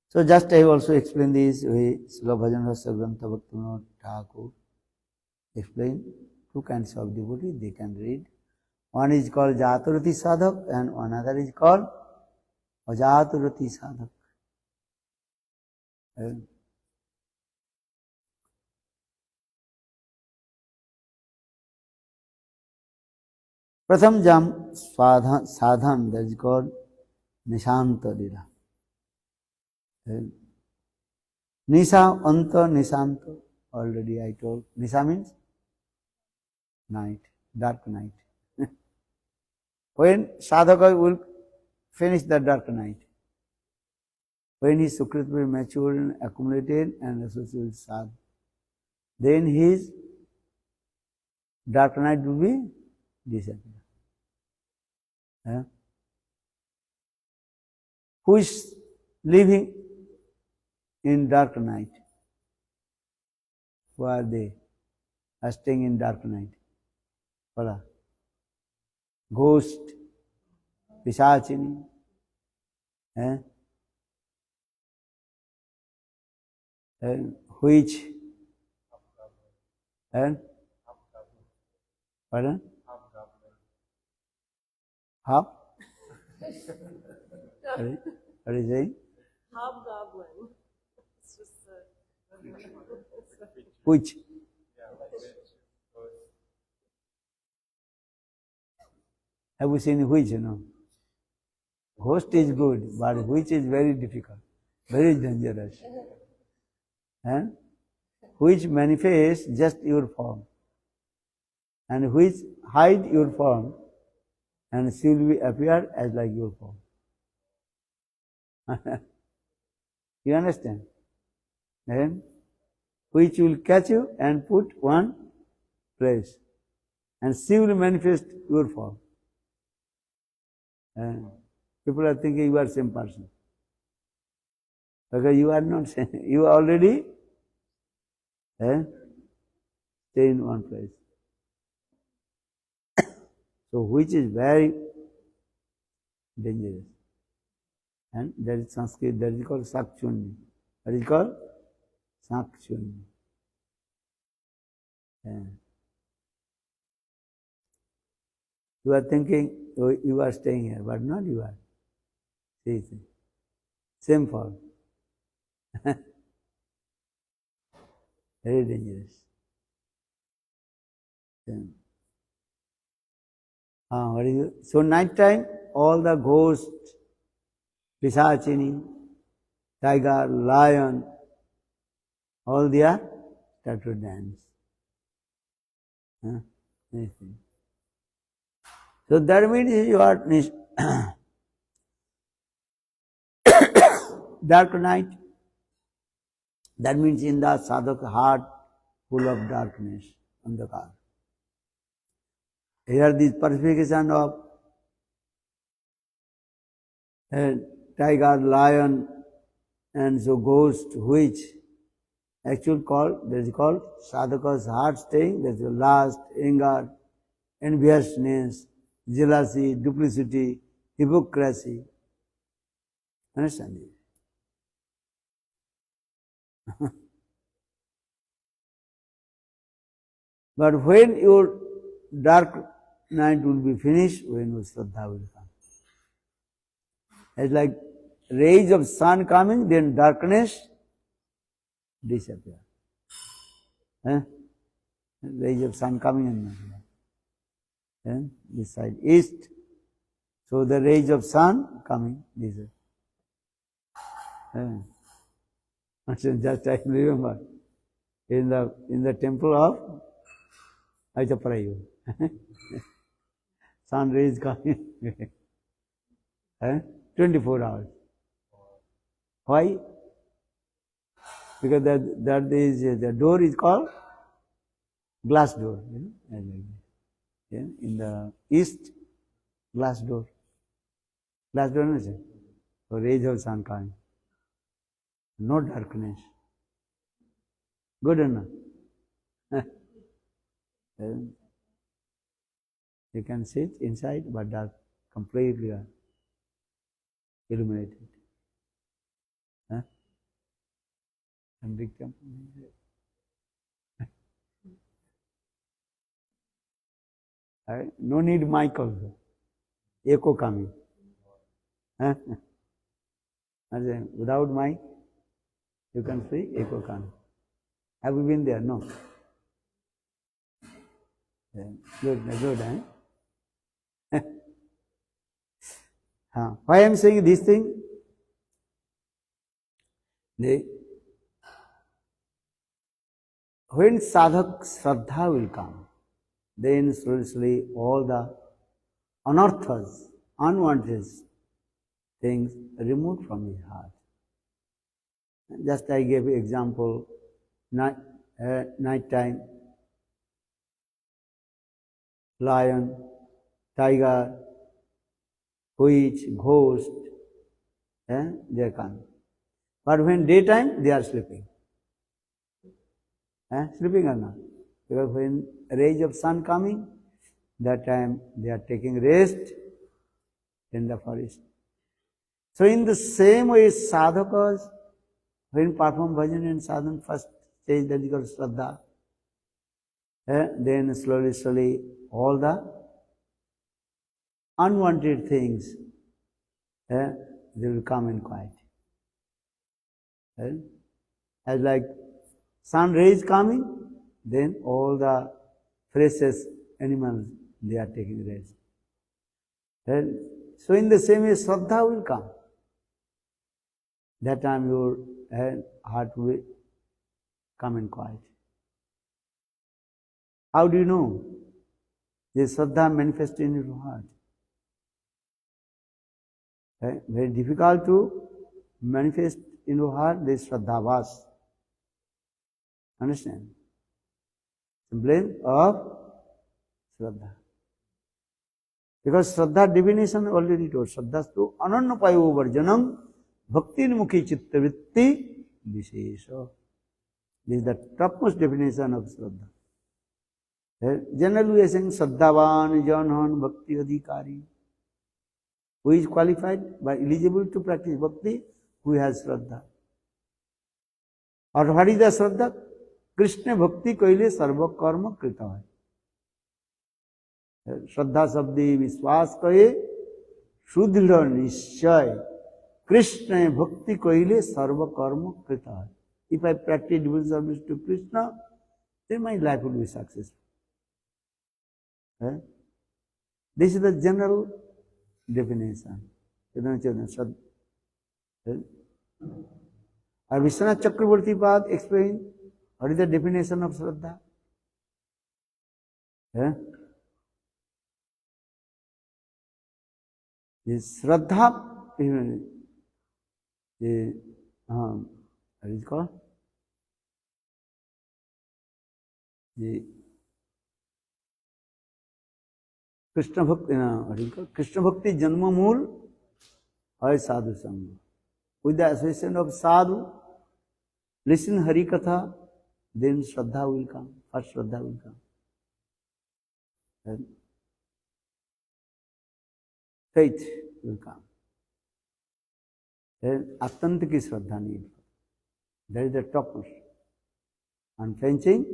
So just I also explain this way. Srila Bhajan Rasa Grantha Bhaktivinoda Thakur explain two kinds of devotee they can read. One is called Jatarati Sadhak and another is called Ajatarati Sadhak. Pratham jam sadhan, that is called Nishanta Lila. Nisa, Anta, Nisanta, already I told. Nisa means night, dark night. When sadhaka will finish the dark night, when his sukrit will be matured and accumulated and associated with sadh, then his dark night will be disappear. Who is living in dark night? Who are they? Are staying in dark night. What? Ghost, Pisachini, witch, and pardon? Half? What is saying? Hobgoblin. It's just Which? Have you seen which? No. Ghost is good, but which is very difficult, very dangerous. And which manifests just your form, and which hide your form, and she will appear as like your form. You understand? And which will catch you and put one place, and she will manifest your form. And people are thinking you are same person. Because you are not same. You already stay in one place. So which is very dangerous. And that is Sanskrit, that is called Sakchunni. That is called Sakchunni. You are thinking you are staying here, but not you are. See. Same form. Very dangerous. What is it? So night time, all the ghosts, Pisachini, tiger, lion, all they are start to dance. So that means you are dark night. That means in the sadhaka heart full of darkness, andhakar. Here this personification of tiger, lion, and so ghost, witch, actual called, that is called sadhaka's heart staying, that is lust, anger, enviousness, jealousy, duplicity, hypocrisy. Understand it? But when your dark night will be finished, when your Shraddha will come. It's like rays of sun coming, then darkness disappear. Rays of sun coming and this side east. So the rays of sun coming this way. Just I remember in the temple of Aitaprayu. Sun rays coming 24 hours. Why? Because that is the door is called glass door. In the east, glass door. Glass door is so rays of sun coming. No darkness. Good enough. You can sit inside, but dark, completely illuminated. And big temple. No need mic also. Echo coming. Without mic, you can see echo coming. Have you been there? No. Good, Why I am saying this thing? When sadhak Shraddha will come, then slowly all the anarthas, unwanted things removed from his heart. Just I gave example, night time, lion, tiger, witch, ghost, they come. But when daytime, they are sleeping. Sleeping or not? Because when rays of sun coming, that time they are taking rest in the forest. So in the same way, sadhakas, when perform bhajan and sadhana, first stage that is called Shraddha, then slowly, all the unwanted things, they will come in quiet. As like sun rays coming, then all the freshest animals, they are taking rest. So in the same way, Shraddha will come. That time your heart will come in quiet. How do you know? This Shraddha manifests in your heart. Very difficult to manifest in your heart this Shraddhavas. Understand? Symbol of Shraddha. Because Shraddha definition already told. Shraddhastu anannapayo varjanam bhakti mukhi chitta vritti vishesha. This is the topmost definition of Shraddha. Generally we are saying Shraddhavan janhan bhakti adhikari. Who is qualified by eligible to practice bhakti? Who has Shraddha. Or what is the Shraddha? Krishna bhakti kaile sarva karma krita hai. Shraddha sabdi vishwas kahe shudhila nishchay. Krishna bhakti kaile sarva karma krita hai. If I practice devotional service to Krishna, then my life will be successful. This is the general definition. And Vishwanath Chakravarti Pad explained what is the definition of Shraddha. This Shraddha, what is it called? The Krishna Bhakti, what is it called? Krishna Bhakti Janma Mool or Sadhu Sangha. With the association of Sadhu, listen Hari Katha, then Shraddha will come. First Shraddha will come. Then faith will come. Then Attant ki Shraddha need. That is the topmost. Unflinching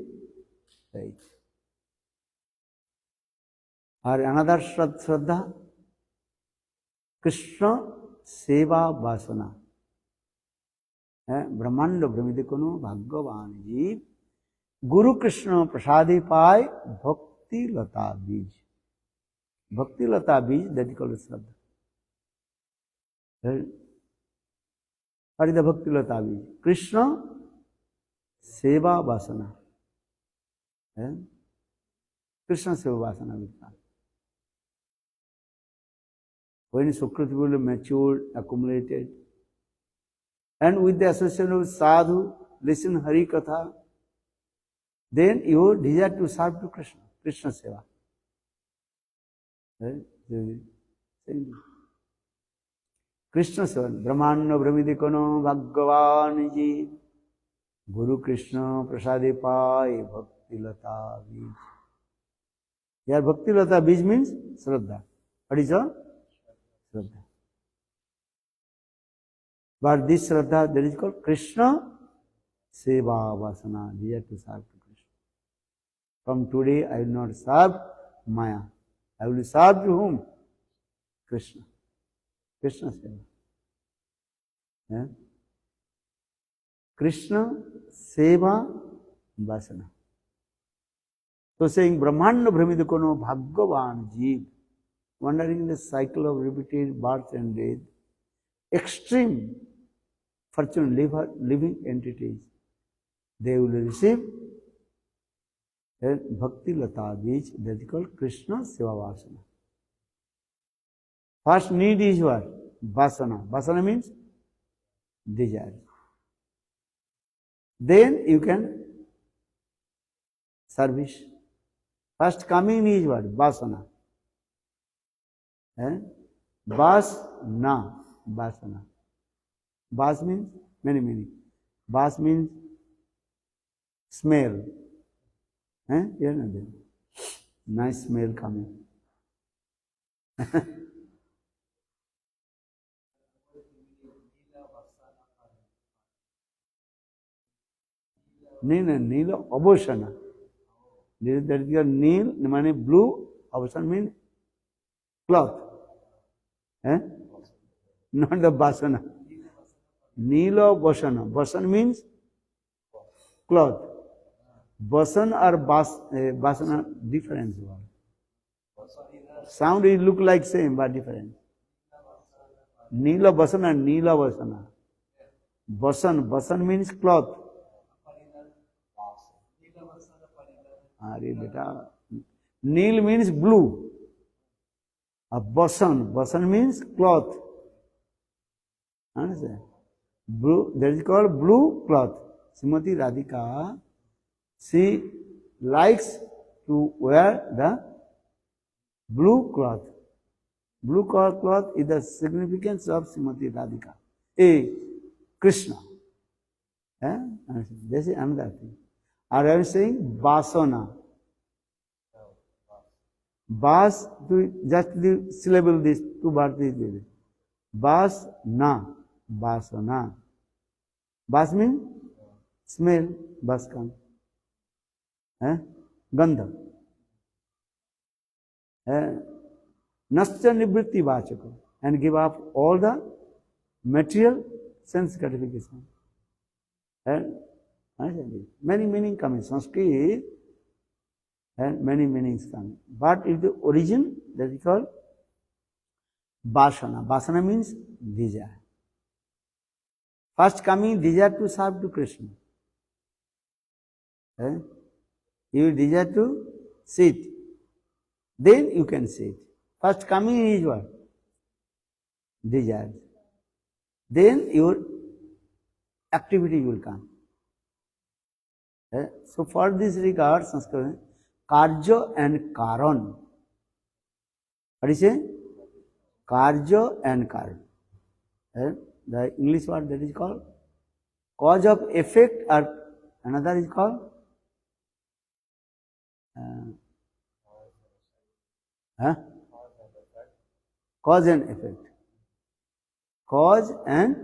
faith. Or another Shraddha, Krishna Seva Vasana. ब्रह्मांड भ्रमित कोनो भगवान जी गुरु कृष्ण प्रसादे पाए भक्ति लता बीज. Bhakti lata बीज, that is called Shraddha. What is the Bhakti lata बीज? Krishna Seva Vasana. Krishna Seva Vasana will come. When Sukriti will matured, accumulated, and with the association of sadhu, listen Hari Katha, then you desire to serve to Krishna, Krishna Seva. Krishna Seva, Brahmana Brahmidikono Bhagavan ji, Guru Krishna Prasade Pai Bhakti Lata Bij. Here Bhakti Lata Bij means Shraddha. What is a Shraddha? But this Shraddha, that is called Krishna Seva Vasana, desire to serve to Krishna. From today I will not serve Maya. I will serve to whom? Krishna. Krishna Seva. Yeah? Krishna Seva Vasana. So saying Brahmanda Brahmidakono Bhagavan Jeev, wandering in the cycle of repeated birth and death, extreme fortune living entities, they will receive a Bhakti Lata Bij, that is called Krishna Seva Vasana. First need is what? Vasana. Vasana means desire. Then you can service. First coming is what? Vasana. Vasana. Vasana. Vas means many meaning. Vas means smell. Here and there. Nice smell coming. Nila Abhusana. That is your Nil, means blue, Abhusana means cloth. Not the Vasana. Nila Vasana. Vasana means cloth. Vasan or Vasana, difference. Sound it look like same but different. Nila Vasana, Nila Vasana. Vasan means cloth. Nil means blue. Vasan means cloth. Understand? Blue, that is called blue cloth. Srimati Radhika, she likes to wear the blue cloth. Blue cloth is the significance of Srimati Radhika. Krishna. This is another thing. Or I am saying Vasana. Vas, just the syllable, these two words is there. Vasna. Vasana. Vas means smell. Vas comes. Gandha. Nascha nivritti vachaka. And give up all the material sense gratification. Many meanings come in Sanskrit, and many meanings come. But if the origin, that is called Vasana. Vasana means desire. First coming desire to serve to Krishna. You desire to sit. Then you can sit. First coming is what? Desire. Then your activity will come. So for this regard, Sanskrit, Karja and Karan. What is it? Karja and Karan. The English word that is called cause of effect, or another is called huh? Cause and effect. Cause and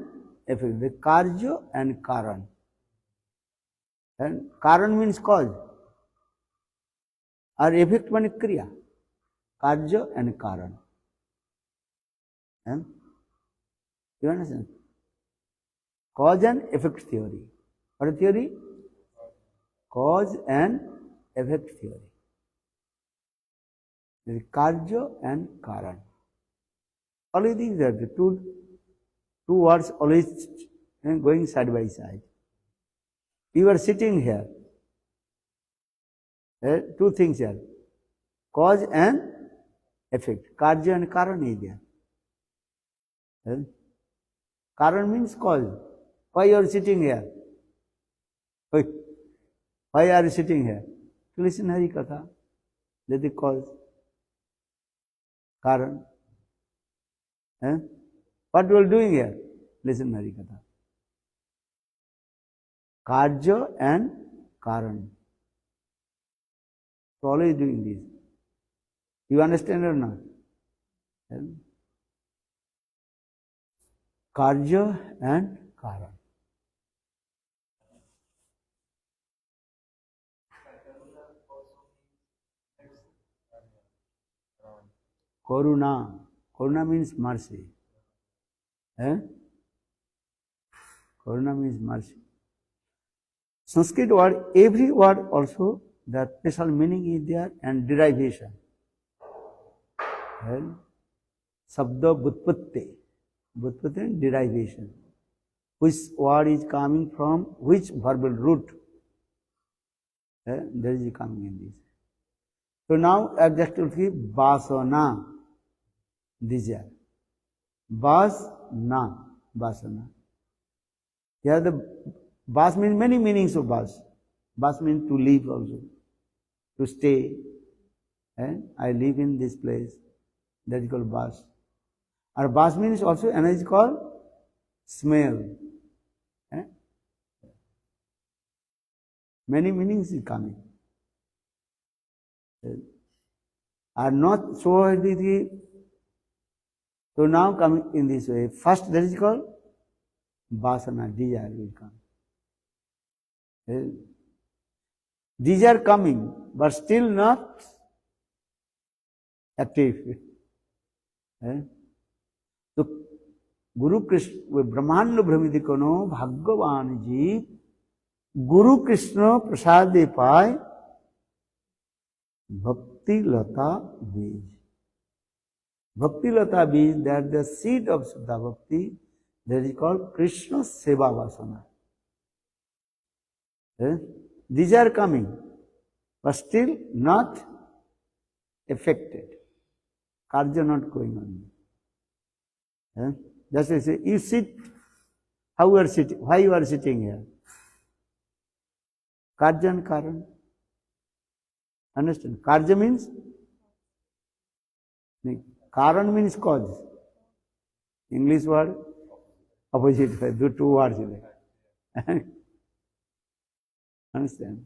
effect. The karya and karan. And karan means cause. Or effect means kriya. Karya and karan. And you understand? Cause and effect theory. What is theory? Cause and effect theory. There is karya and karan. Always these are the two words always going side by side. You are sitting here. Two things here. Cause and effect. Karya and karan is there. Karan means cause. Why you are sitting here? Why are you sitting here? To listen Hari Katha. That is the cause. Karan. What you are doing here? Listen Hari Katha. Karya and karan. So always doing this. You understand or not? Karya and karan. Karuna. Karuna means mercy. Karuna means mercy. Sanskrit word, every word also, the special meaning is there and derivation. Sabda Bhutpatti. Bhutpatti and derivation. Which word is coming from which verbal root? There is coming in this. So now adjectively vasana. Desire. Vasna. Vasana. Here the vas means many meanings of vas. Vas means to live also. To stay. I live in this place. That is called vas. Or vas means also another is called smell. Many meanings is coming. Are not so the so now coming in this way. First that is called vasana, desire will come. Desire coming, but still not active. So Guru Krishna Brahmanda Brahmidikono Bhagavan ji Guru Krishna Prasade Pai Bhakti Lata Bij. Bhakti Lata Bij, that the seed of Siddha Bhakti, that is called Krishna Seva Vasana. These are coming, but still not affected. Karya not going on. Just as you sit, how you are sitting, why you are sitting here? Karya and Karan. Understand? Karya means? Karan means cause. English word, opposite, two words. Understand?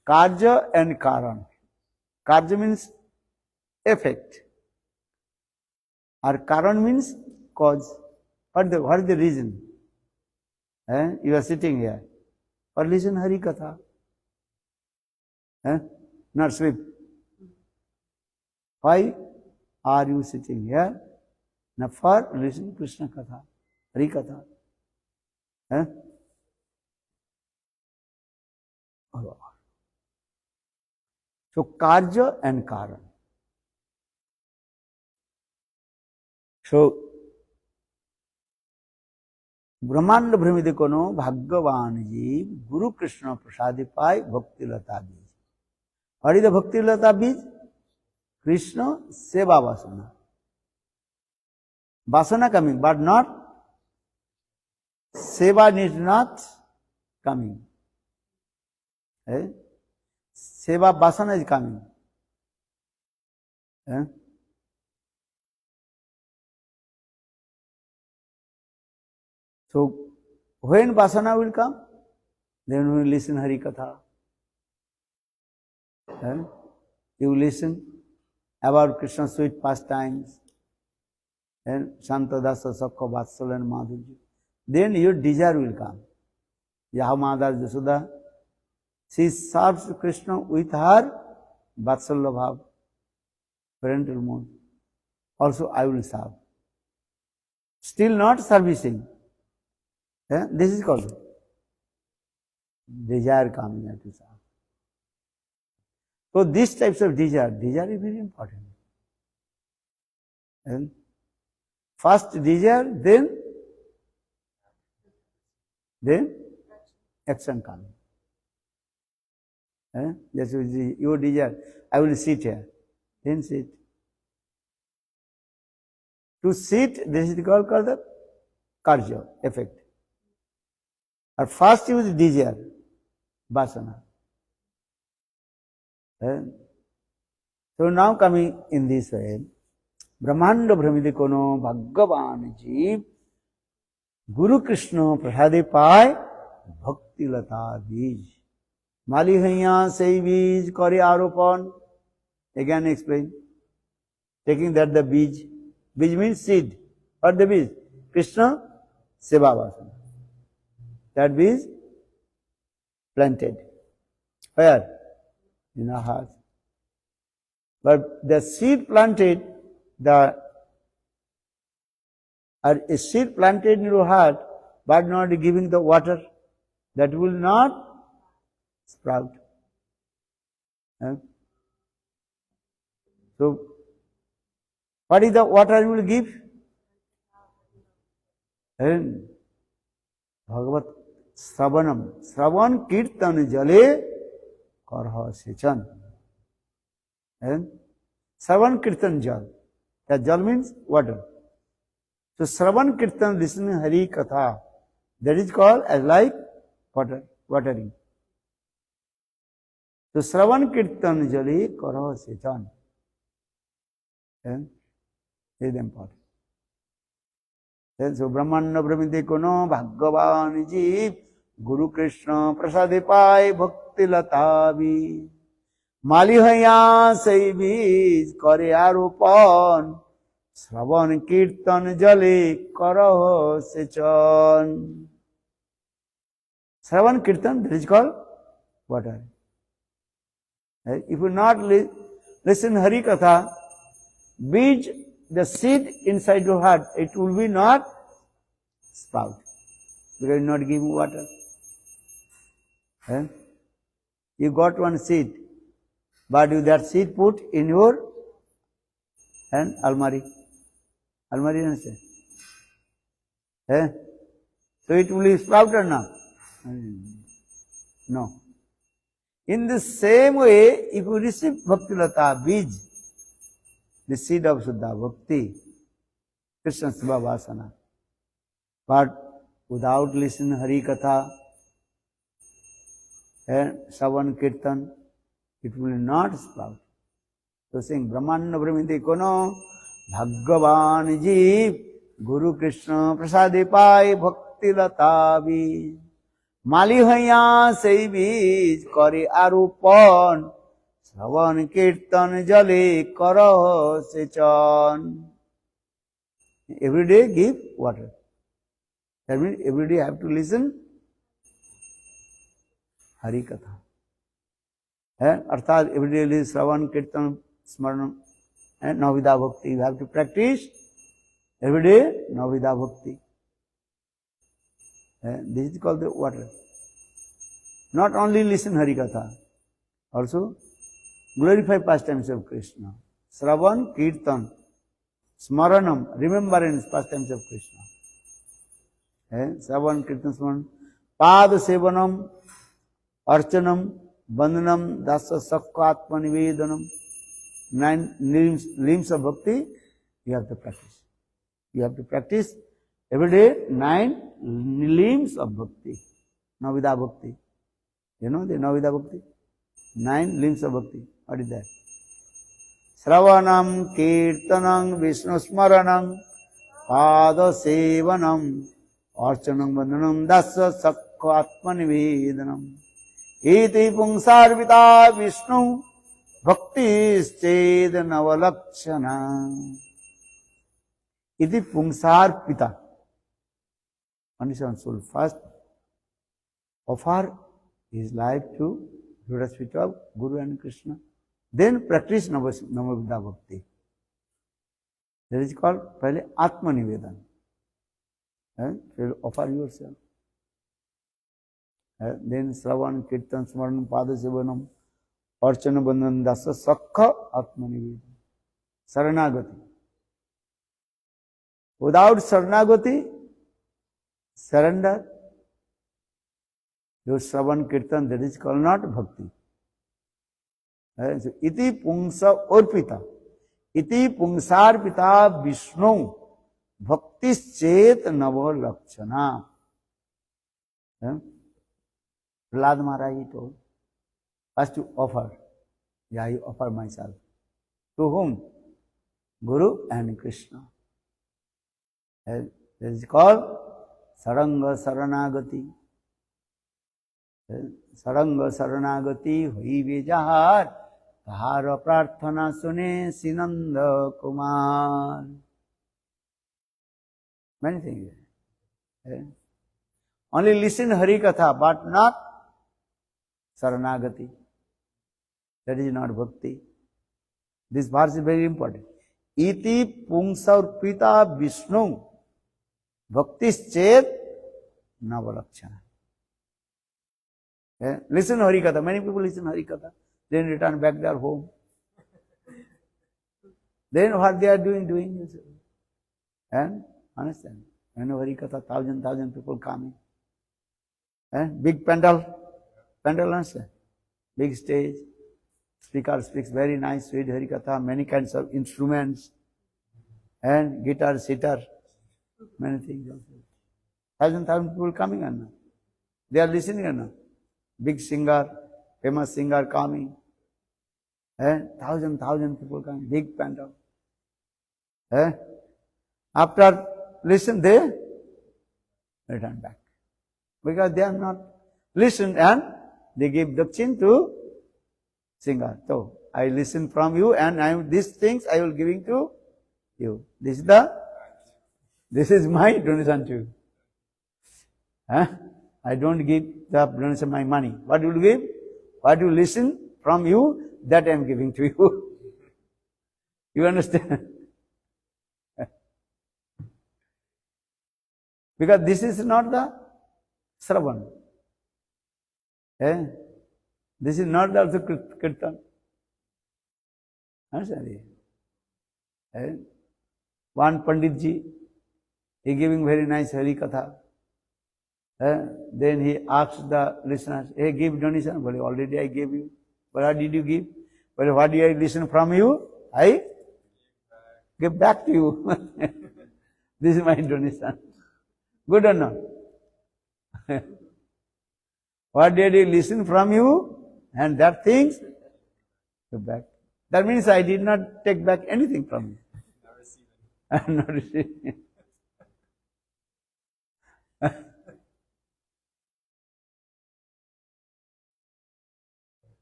Karya and Karan. Karya means effect. Or Karan means cause. What is the reason? You are sitting here. For listen Hari Katha. Not sleep. Why are you sitting here? Now for listen Krishna Katha, Hari Katha. So Karya and Karan. So Brahmanda Brahmidikono Bhagavan ji Guru Krishna Prasadi Pai Bhakti Lata Bij. What is the Bhakti Lata Bij? Krishna Seva Vasana. Vasana coming, but not Seva is not coming. Seva Vasana is coming. So When Vasana will come, then we will listen Hari Katha. You listen about Krishna's sweet pastimes and Shantadasa, Sakha, Vatsala and Madhurya. Then your desire will come. Yaha Mada Jasoda, she serves Krishna with her Vatsala Bhav, parental mode. Also I will serve. Still not servicing. This is called desire coming at you. So these types of desire is very important. And first desire, then action coming. That's your desire. I will sit here. Then sit. To sit, this is called the karya, effect. At first use desire, vasana. So now coming in this way, Brahmanda Brahmide Kono Bhagavan Jeev Guru Krishna Prasade Pai Bhakti Lata Bij Mali Haiya Sei Bij Kare Aropan. Again explain. Taking that the Bij. Bij means seed. What the Bij? Krishna Seva Vasana. That Bij planted. Where? In our heart. But the seed planted, a seed planted in your heart, but not giving the water, that will not sprout. So, what is the water you will give? And Bhagavat Sravanam. Sravan Kirtan Jale Karha Sechan. And Sravan Kirtan Jal. That Jal means water. So Sravan Kirtan, listening Hari Katha, that is called as like watering. So Sravan Kirtan Jali Karha Sechan. And it is important. Then so Brahmana Brahmide Kono Bhagavan Jeev Guru Krishna Prasade Pai Bhakti Latavi Mali Haya Sei Bij Kare Aropan Sravan Kirtan Jale Karaho Sechan. Sravan Kirtan, that is called water. If you not listen Hari Katha, Bij, the seed inside your heart, it will be not sprout. Because you not giving water. You got one seed, but you that seed put in your almari. Almari, understand? So it will sprout or not? No. In the same way, if you receive Bhakti Lata Bij, the seed of Suddha Bhakti, Krishna Seva Vasana, but without listening Hari Katha and Savan Kirtan, it will not sprout. So saying Brahmana Brahmide Kono Bhagavan Jeev Guru Krishna Prasade Pai Bhakti Lata Bij Mali Haiya Sei Bij Kare Aropan Sravan Kirtan Jale Karaho Sechan. Every day give water. That means every day have to listen Hari Katha. Arthat every day listen Sravan Kirtan Smaranam and Navida Bhakti. You have to practice every day Navida Bhakti. This is called the water. Not only listen Hari Katha, also glorify pastimes of Krishna. Sravan, Kirtan, Smaranam, remembrance pastimes of Krishna. Sravan, Kirtan, Smaranam, Pada Sevanam, Archanam, Bandhanam, Dasa Sakatma Nivedanam. 9 limbs of bhakti you have to practice. You have to practice every day 9 limbs of bhakti. Navida Bhakti. You know the Navida Bhakti? 9 limbs of bhakti. What is that? Sravanam, Kirtanam, Vishnu Smaranam, Pada Sevanam, अर्चनं वंदनं दास सख आत्मनिवेदनम इति पुंसार्पिता विष्णु भक्तिश्चेद नवलक्षणा इति पुंसार्पिता conditioned soul first offer his life to lotus feet of Guru and Krishna, then practice Navavidya Bhakti. That is called पहले आत्म निवेदन, फिर offer yourself, then श्रवण कीर्तन स्मरण पाद सेवनम अर्चन बंधन दास सख आत्म निवेदन, शरणागति. Without शरणागति, surrender, your Shravan Kirtan, that is called not bhakti. So, iti pungsa orpita, iti pungsarpita Vishnu, bhakti chet nava lakshana. Prahlad Maharaj he told, first to offer, I offer myself. To whom? Guru and Krishna. That is called Saranga Saranagati. Saranga Saranagati Hui Vijahar Tahara Prarthana Sune Sinanda Kumar. Many things. Only listen Hari Katha, but not Saranagati. That is not bhakti. This verse is very important. Iti Pungsarpita Vishnu Bhaktischet Navalakshana. Listen Hari Katha. Many people listen Hari Katha, then return back their home. Then what they are doing. And understand? When Hari Katha, thousand people coming. And big pandal, understand? Big stage. Speaker speaks very nice, sweet Hari Katha, many kinds of instruments, and guitar, sitar. Many things also. Thousand people coming or not? They are listening or not? Big singer, famous singer coming. And thousand people coming. Big pandal. After listen, they return back. Because they have not listened and they give dakshin to singer. So, I listen from you and these things I will giving to you. This is my donation to you. I don't give the donation of my money. What you will give? What you listen from you, that I am giving to you. You understand? Because this is not the Shravan. This is not also Kirtan. Understand? One Panditji, he giving very nice Hari Katha. Then he asked the listeners, hey, give donation. Well, already I gave you. But what did you give? Well, what did I listen from you? I give back to you. This is my donation. Good or not? What did I listen from you? And that things, give back. That means I did not take back anything from you. Not receiving.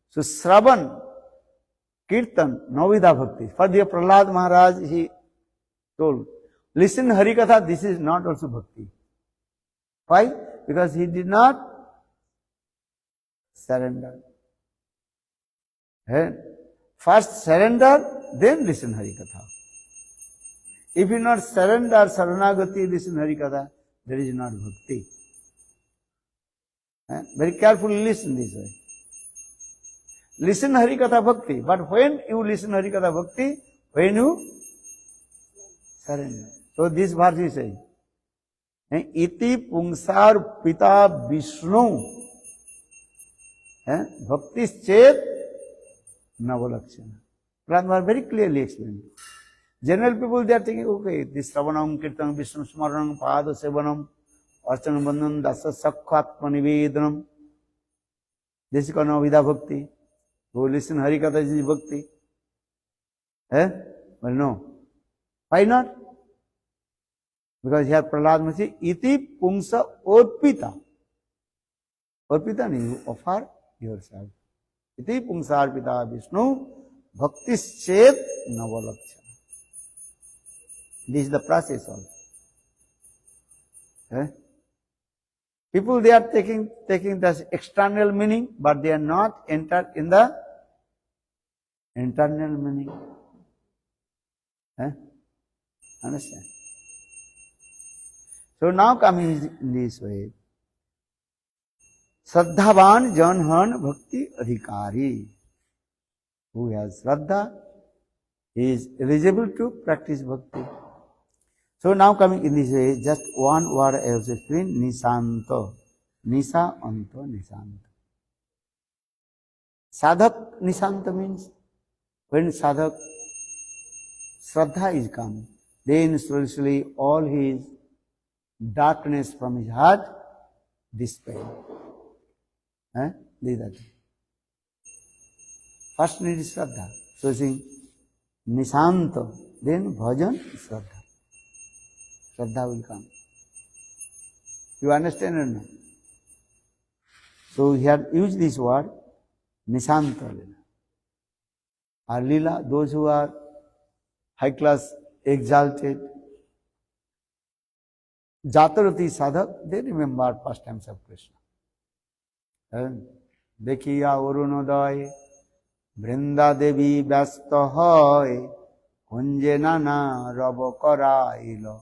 So, Shravan, Kirtan, Navavidya Bhakti. For the Prahlad Maharaj, he told, listen Hari Katha, this is not also Bhakti. Why? Because he did not surrender. First surrender, then listen Hari Katha. If you not surrender, Saranagati, listen Hari Katha, there is not Bhakti. Very carefully listen this way. Listen Hari Katha Bhakti. But when you listen Hari Katha Bhakti, when you surrender. So this verse is saying, Iti Pungsar Pita Vishnu Bhakti Chet Navalakshana. Prabhupada very clearly explained. General people, they are thinking, okay, this Shravanam, Kirtanam, Vishnu Smaranam, Pada Sevanam, Archanam Bandhanam, Dasa Sakkhatma Nivedanam. This is called Navavidya Bhakti. Who listen Hari Katha is Bhakti. Well, no. Why not? Because here Prahlad Maharaj, iti pumsa orpita. Orpita means you offer yourself. Iti pumsa arpita Vishnu bhakti chet navalakshana. This is the process also. People, they are taking the external meaning, but they are not entered in the internal meaning. Understand? So now coming in this way, Shraddhavan Janhan Bhakti Adhikari, who has Shraddha, he is eligible to practice Bhakti. So now coming in this way, just one word I have to explain, Nisanto. Nisa, Anto, Nisanto. Sadhak Nisanta means, when sadhak Shraddha is come, then slowly all his darkness from his heart dispel. First need is Shraddha. So saying Nisanto, then Bhajan Shraddha. Shraddha will come. You understand or not? So he had used this word, Nisanta Lila. Or Lila, those who are high class, exalted, Jatarati sadhak, they remember pastimes of Krishna. Dekhiya Varunodaya, Vrinda Devi Vyasta hoy, Kunje Nana Rabo Karailo.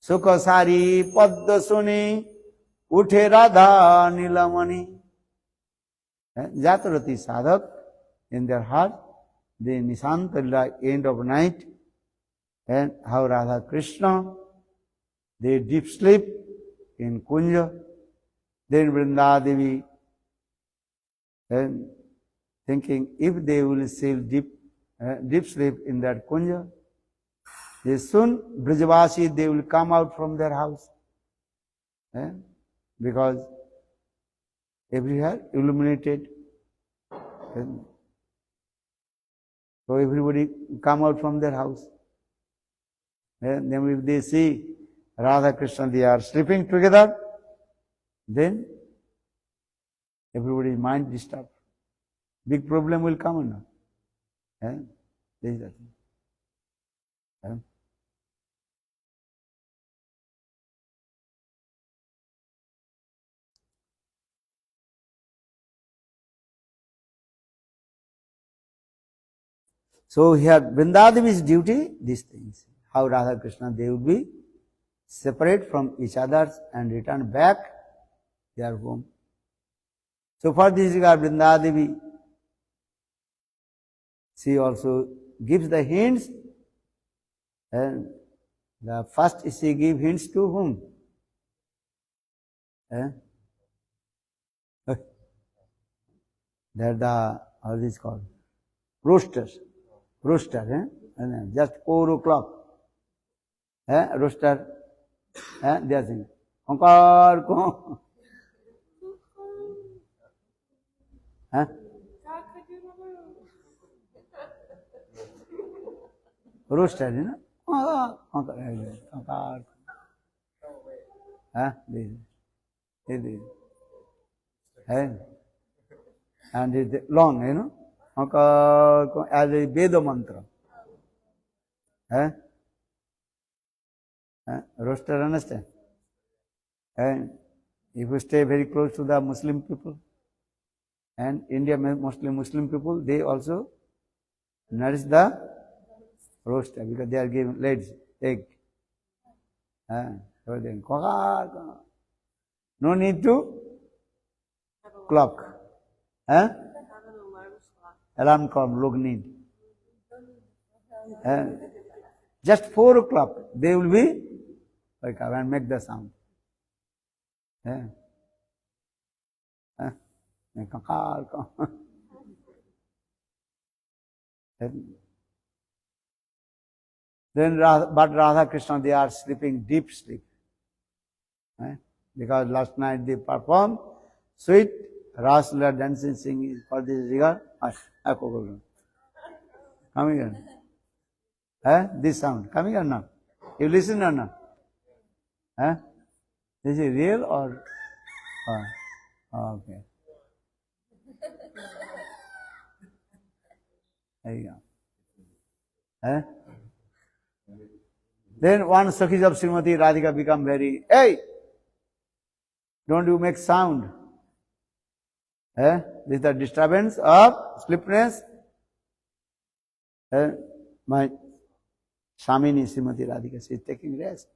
Sukha Sari Padda Suni, Uthe Radha Nilamani. Jatarati sadhak, in their heart, they Nisanta Lila, end of night, and how Radha Krishna, they deep sleep in Kunja. Then Vrindadevi, and thinking if they will still deep sleep in that Kunja, they soon Brijavasi, they will come out from their house. Because everywhere illuminated. So everybody come out from their house. And then if they see Radha Krishna, they are sleeping together, then everybody's mind disturbed. Big problem will come or not. There is that thing. So here Vrindadevi's duty, these things. How Radha Krishna, they will be separate from each other and return back their home. So for this regard, Vrindadevi, she also gives the hints, and the first she gives hints to whom? That the, how is it called? Roosters. Rooster, just 4 o'clock. Rooster, they are saying, Onkar ko. Rooster, you know? Onkar. And it's long, you know? Onkar as a Veda mantra. Rooster, understand? And if you stay very close to the Muslim people, and India mostly Muslim people, they also nourish the rooster because they are giving laid egg. So then, no need to clock. Alarm clock, log need. Just 4 o'clock, they will be wake up and make the sound. Then Radha Krishna, they are sleeping deep sleep. Because last night they performed sweet Rasla dancing, singing for this regard. Coming here. This sound, coming or not? You listen or not? Huh? Is it real or? Okay. There you go. Huh? Then one Sakhis of Srimati Radhika become very, hey, don't you make sound. Eh? This is the disturbance of sleepiness. My Shamini Srimati Radhika, she is taking rest.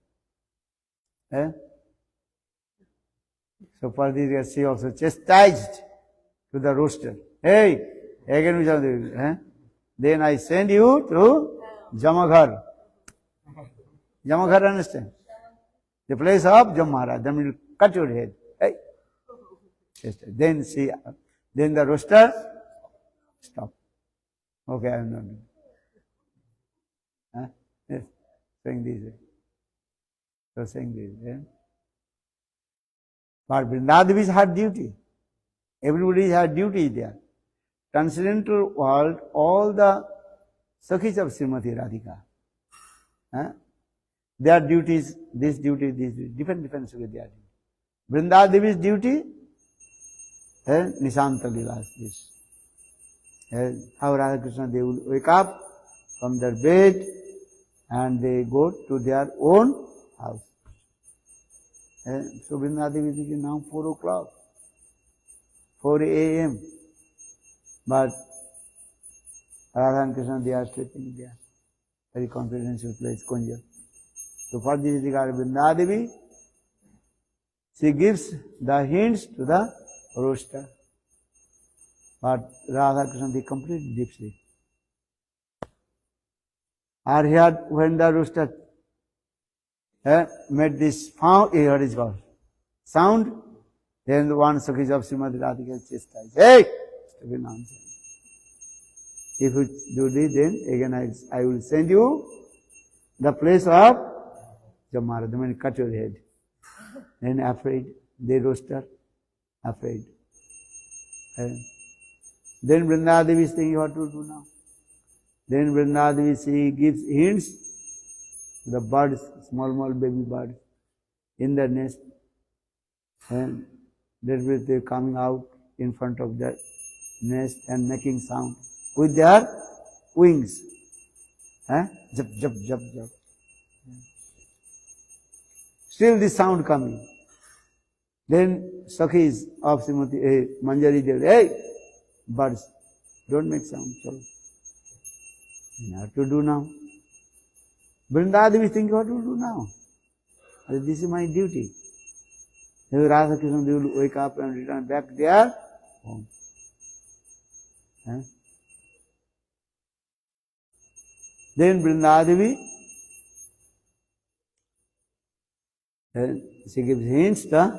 So for this, she also chastised to the rooster. Hey, again we shall do it. Then I send you to Jamaghar. Jamaghar, understand? The place of Jam Maharaj. Then we will cut your head. Hey. Then the rooster stop. Okay, I am not doing. Yes, saying this way. So saying this way. But Vrindadevi is her duty. Everybody has duty there. Transcendental world, all the Sakhis of Srimati Radhika. Their duties, this duty, different Sakhis, their duty. Vrindadevi's duty, Nishanta Lilas, this. How Radha Krishna, they will wake up from their bed and they go to their own house. So Vrindadevi is now 4 o'clock, 4 a.m. But Radha and Krishna, they are sleeping there. Very confidential place, Kunja. So for this regard, Vrindadevi, she gives the hints to the rooster. But Radha Krishna, they complete deep sleep. Or here, when the rooster made this sound, what is called sound, then the one Sakhis of Srimati Radhika chastised. Hey! Stupid nonsense. If you do this, then again I will send you the place of Jamara. Then cut your head. Then afraid, they rooster, afraid. Then Vrindadevi is thinking what to do now. Then Vrindadevi, she gives hints to the birds, small baby birds in the nest. And they're coming out in front of the nest and making sound with their wings. Jap, jap, jap, jap. Still this sound coming. Then Sakhis of Srimati Manjari, they hey, birds, don't make sound. Chalo. What to do now? Vrindadevi thinking what to do now? This is my duty. Radha Krishna, they will wake up and return back their home. Then Vrindadevi, she gives hints to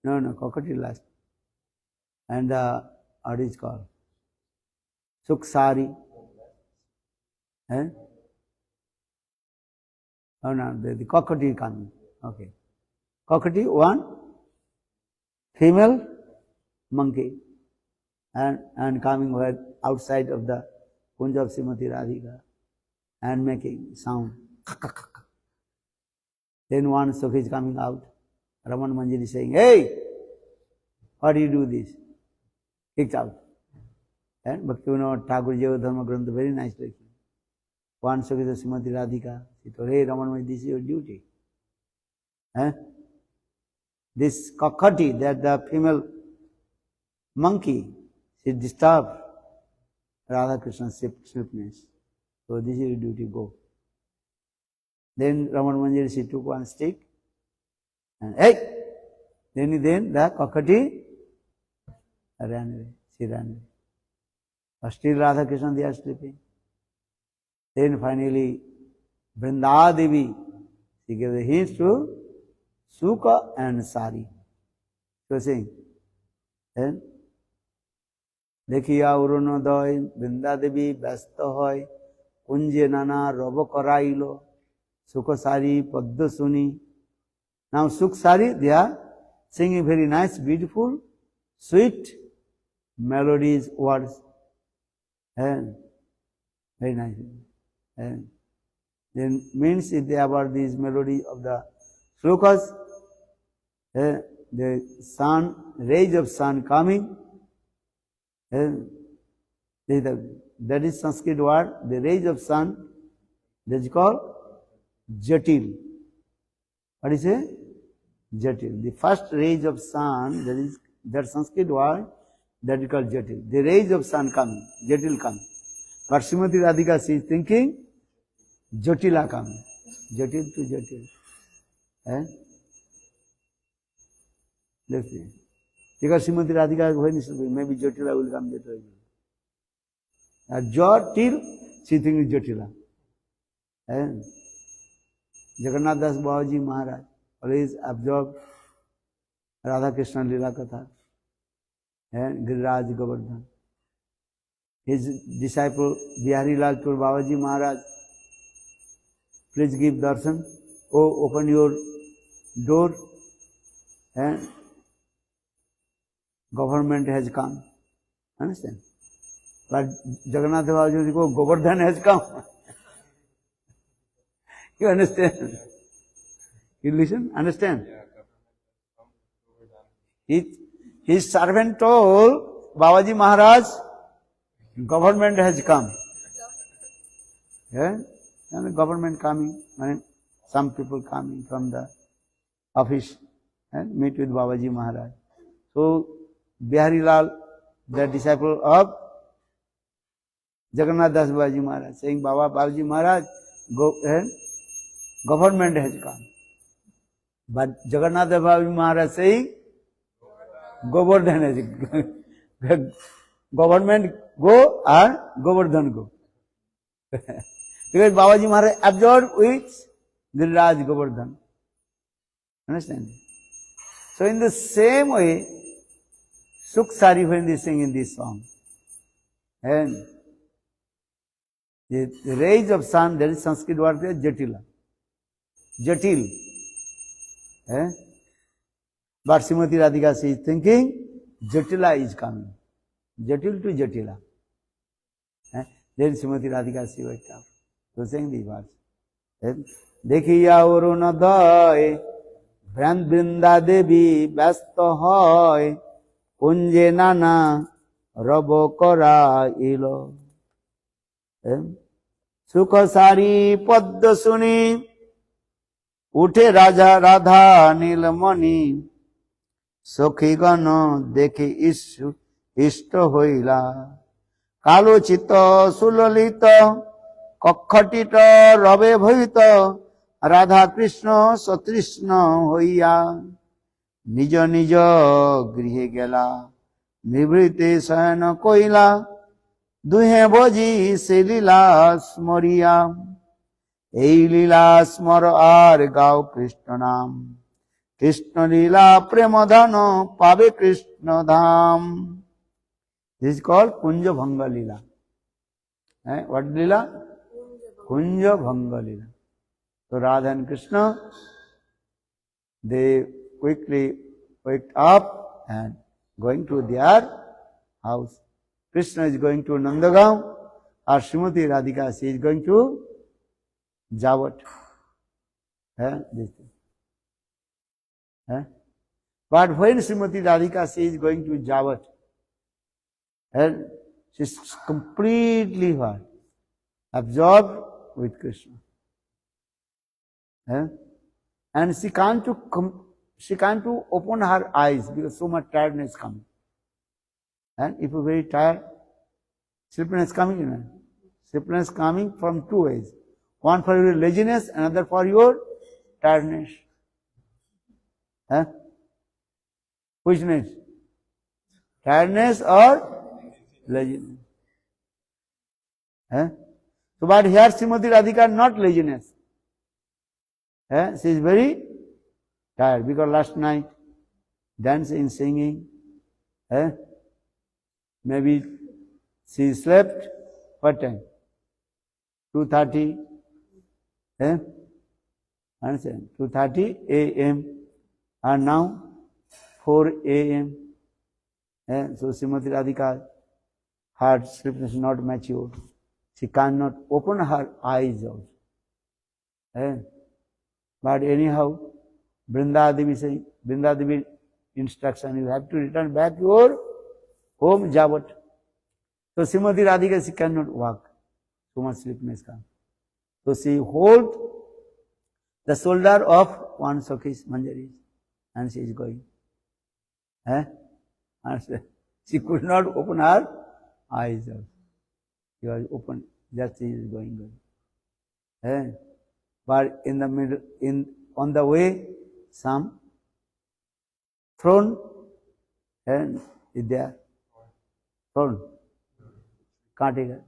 cockatiel last. And what is called? Suksari. Oh no, the cockatiel coming. Okay. Cockatiel, one female monkey, and coming outside of the Kunja of Srimati Radhika and making sound. Then one Sakhi is coming out. Raman Manjari is saying, hey, why do you do this? Kicked out. And Bhaktivinoda Thakur Jeva Dharma Grantha, very nicely. One Sakhi is Srimati Radhika. She told, hey, Raman Manjari, this is your duty. This cockati, that the female monkey, she disturbed Radha Krishna's sleepiness. So this is your duty, go. Then Raman Manjari, she took one stick and hey! Then the cockati ran away. She ran away. But still Radha Krishna, they are sleeping. Then finally, Vrindadevi, she gave the hints to Sukha and Sari. She was saying, then দেখিয়া অরুণোদয় বৃন্দাদেবী ব্যস্ত হয় কুঞ্জে নানা রব করাইল সুখ সারি পদ্ম শুনি. Now Sukh Sari, they are singing very nice, beautiful, sweet melodies, words. Very nice. Then means it about this melody of the slokas. The sun, rays of sun coming. That is Sanskrit word. The rays of sun. That is called jatil. What is it? Jatil. The first rays of sun, that is that Sanskrit word, that is called jatil. The rays of sun coming, jatil coming. But Srimati Radhika, she is thinking jatila coming. Jatil to jatil. Let's see. Because Srimati Radhika is going to maybe jatila will come later. Jatil, she thinks jatila. Jagannath Das Babaji Maharaj always absorbed Radha Krishna Leela Katha and Giriraj Govardhan. His disciple Bihari Lal told Babaji Maharaj, please give darshan. Oh, open your door and government has come. Understand? But Jagannath Babaji said, Govardhan has come. You understand? You listen? Understand? His servant told Babaji Maharaj, government has come. Yeah? And government coming. And some people coming from the office and meet with Babaji Maharaj. So, Bihari Lal, the disciple of Jagannath Das Babaji Maharaj, saying, Babaji Maharaj, government has come. But Jagannath Babaji Maharaj saying, Govardhan has come. Government go and Govardhan go. Because Babaji Maharaj absorbed with Giriraj Govardhan. Understand? So in the same way, Sukh Sari when they sing in this song, and the rays of sun, there is Sanskrit word there, Jatila. Jatil. But Srimati Radhika, she is thinking, Jatila is coming. Jatil to Jatila. Then Srimati Radhika, she wakes up. So saying these words. Dekhiya Varunadhay, Brinda Devi, Vyasta hoy, Kunje Nana, Rabo Kora ilo. Sukha Sari Padda Suni, উঠে রাজা রাধা নীলমণি সখীগণ দেখে ইষ্ট হইলা কালোচিত সুললিত কক্ষটিত রবে ভূত রাধা কৃষ্ণ সতৃষ্ণ হইয়া নিজ নিজ গৃহে গেলা নিভৃতে শয়ন কইলা দুহে বজি সে লীলা স্মরিয়া এই লীলা স্মর আর গাও কৃষ্ণ নাম কৃষ্ণ লীলা প্রেম ধন পাবে কৃষ্ণ ধাম দিস ইজ কল্ড কুঞ্জ ভঙ্গ লীলা হোয়াট লীলা কুঞ্জ ভঙ্গ লীলা তো Radha and Krishna they quickly waked up and going to their house. Krishna is going to Nandagaon or Srimati Radhika, she is going to Jawat. This thing. But when Srimati Radhika, she is going to Jawat, she is completely what? Absorbed with Krishna. And she can't to open her eyes because so much tiredness coming. And if you're very tired, sleepiness coming, sleepiness coming from two ways. One for your laziness, another for your tiredness. Whichness? Tiredness or laziness? So, but here Srimati Radhika not laziness. She is very tired because last night dancing, singing, maybe she slept what time? 2:30. Understand? 2:30 a.m. and now 4 a.m. So Srimati Radhika, her sleep is not mature. She cannot open her eyes also. Eh? But anyhow, Vrinda Devi saying, Vrinda Devi instruction, you have to return back to your home, Javat. So Srimati Radhika, she cannot walk. So much sleepiness comes. So she holds the shoulder of one Sakhi's Manjari and she is going. Eh? And she could not open her eyes. She was open, just she is going. Eh? But in the middle, on the way, some throne and is there. Throne. Can't take it.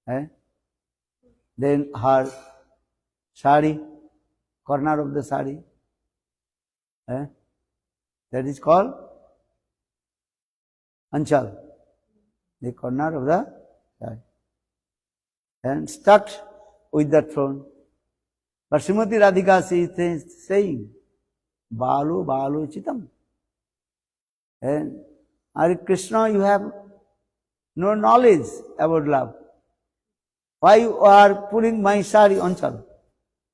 Eh? Then her sari, corner of the sari, that is called Anchal, the corner of the sari, and stuck with the throne. But Srimati Radhika, she is saying, Balu, Balu Chitam. And Hare Krishna, you have no knowledge about love. Why you are pulling my sari, Anchal?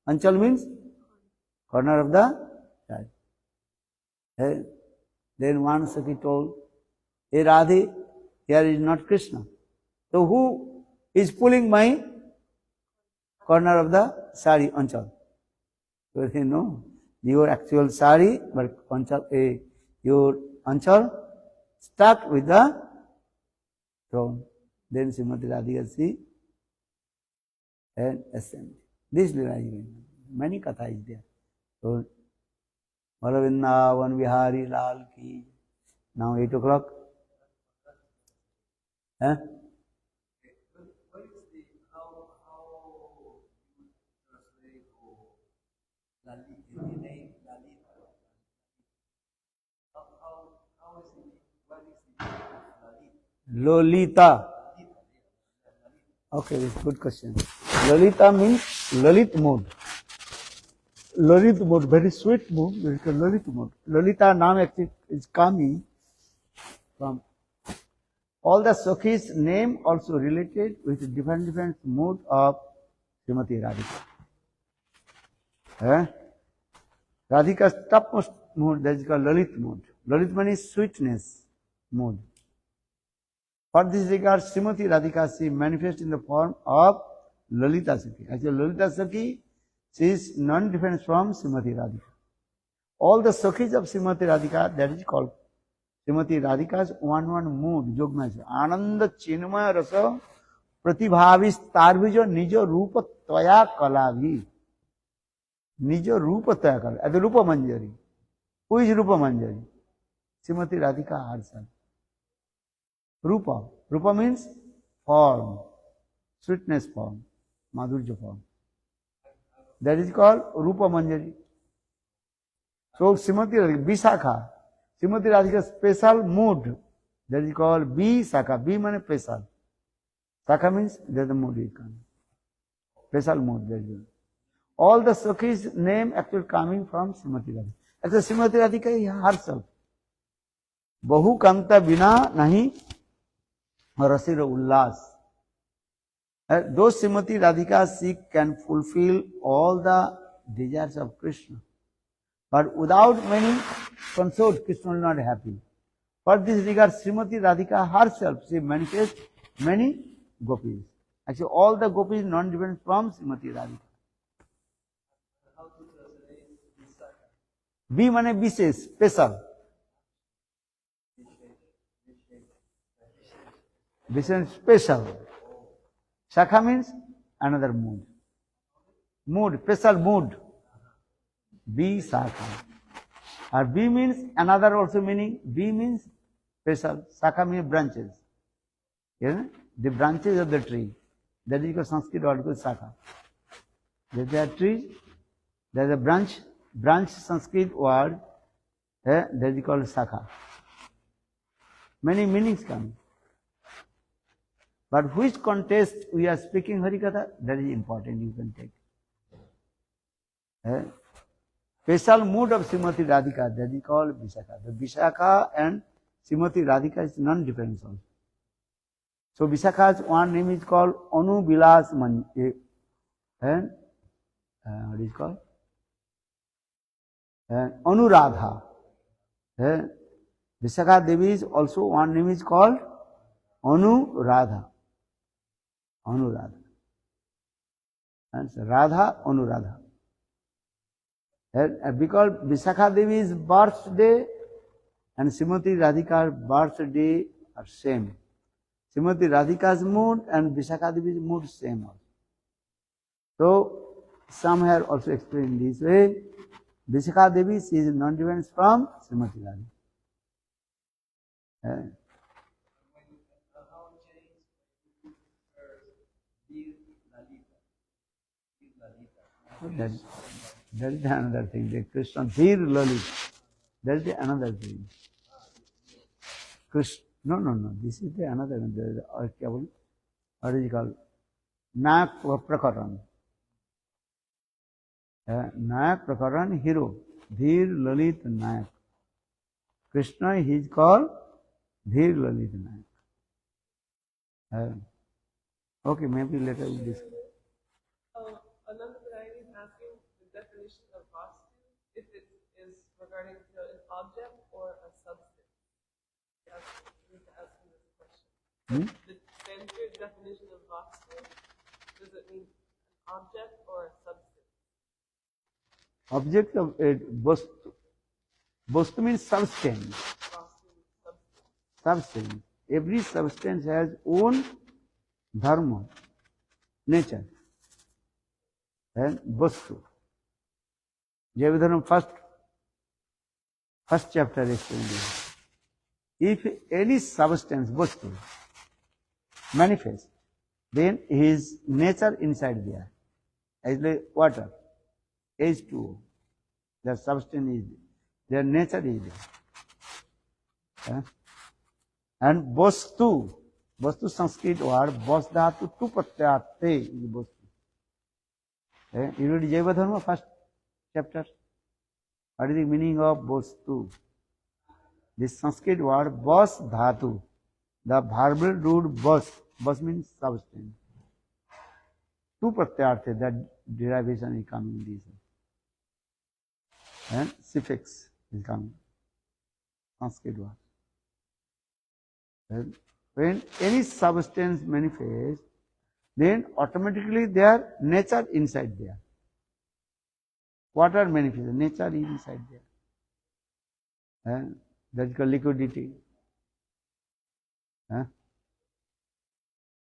Anchal means corner of the sari. Then one Sakhi told, hey Radhe, here is not Krishna. So who is pulling my corner of the sari, Anchal? So they know, your actual sari, but Anchal, your Anchal stuck with the throne. Then Srimati Radhika see and ascend. This Leela is going. Many katha is there. So, Vrindavan Vihari Lal ki. Now 8 o'clock. Huh? Lolita. Okay, this is good question. Lolita means Lalit mood. Lalit mood, very sweet mood. It is called Lalit mood. Lolita name actually is coming from all the Sakhis name also related with different mood of Srimati Radhika. Radhika's topmost mood, that is called Lalit mood. Lalit means sweetness mood. For this regard, Srimati Radhika, she manifests in the form of Lalita Sakhi. Actually, Lalita Sakhi, she is non-different from Srimati Radhika. All the Sakhis of Srimati Radhika, that is called Srimati Radhika's one mood, Jogma. Ananda Chinmaya Rasa Pratibhavis Tarvijo Nijo Rupa Tvaya Kalavi. Nijo Rupa Tvaya Kalavi. At the Rupa Manjari. Who is Rupa Manjari? Srimati Radhika herself. Rupa. Rupa means form, sweetness form, madhurya form. That is called Rupa Manjari. So Srimati Radhika, Visakha. Srimati Radhika's special mood, that is called Visakha. B means special. Sakha means that the mood is coming. Special mood. That is all the Sakhis name actually coming from Srimati Radhika. Actually Srimati Radhika is herself. Bahu kanta bina nahi Rasir Ullas. Those Srimati Radhika, she can fulfill all the desires of Krishna. But without many consort, Krishna will not happy. For this regard, Srimati Radhika herself, she manifests many gopis. Actually, all the gopis non-different from Srimati Radhika. B means Vishesh, special. Vishesh, special. Shakha means another mood. Mood, special mood. B Shakha. Or B means another also meaning. B means special. Shakha means branches. Yeah? The branches of the tree. That is called Sanskrit word called Shakha. There are trees. There is a branch. Branch Sanskrit word. That is called Shakha. Many meanings come. But which context we are speaking Harikatha, that is important, you can take. Special mood of Srimati Radhika, that is called Visakha. The Visakha and Srimati Radhika is non-different also. So Visakha's one name is called Anu Bilas what is called? Anuradha. Vishakha Devi is also one name is called Anuradha. Anuradha. And Radha Anuradha. Because Vishakha Devi's birthday and Srimati Radhika's birthday are same. Srimati Radhika's mood and Vishakha Devi's mood same also. So some have also explained this way. Vishakha Devi is non-different from Srimati Radhika. That is another thing. The Krishna Dhir Lalit. That is another thing. Krishna, no. This is the another one. What is it called? Nayak Prakaran. Nayak Prakaran hero. Dhir Lalit Nayak. Krishna he is called Dhir Lalit Nayak. Okay, maybe later we discuss. Another variety is asking the definition of vastu, if it is regarding to an object or a substance. Yes, we need to ask him this question. The standard definition of vastu, does it mean an object or a substance? Object of Vastu. Vastu means substance. Vastu means substance. Substance. Every substance has own dharma, nature. And Vastu. Jayavadhanam first chapter explained this. If any substance, Vastu, manifests, then his nature inside there. As like water, H2O, their substance is there, their nature is there. And Vastu Sanskrit word, Vasdhatu tu pratyate is Vastu. You read Jayavadharma first chapter. What is the meaning of Vastu? This Sanskrit word Vas Dhatu, the verbal root Vas means substance. Tu pratyarthe, that derivation is coming this. And suffix is coming. Sanskrit word. And when any substance manifests, then automatically their nature inside there. Water manifests, nature is inside there. And that is called liquidity.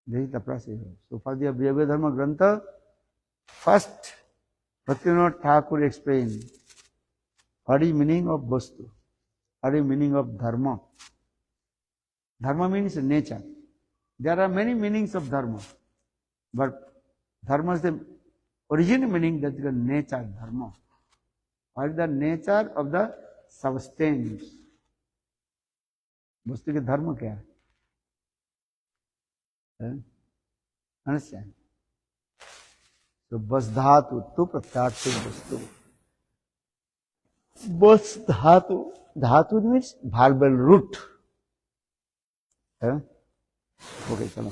This is the process. So for the Jayavadharma Grantha, first Bhaktivinoda Thakur explained what is meaning of Vastu, what is meaning of Dharma. Dharma means nature. There are many meanings of Dharma. But dharma is the original meaning, that is the nature, dharma. What is the nature of the substance? वस्तु के धर्म क्या है? Understand? So bas dhatu, tu pratyarthe vastu. Bas dhatu means verbal root. Okay, chalo.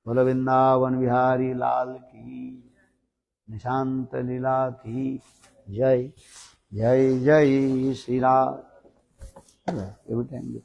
बोलो वृंदावन बिहारी लाल की, निशांत लीला की जय जय जय श्री राम. Every time.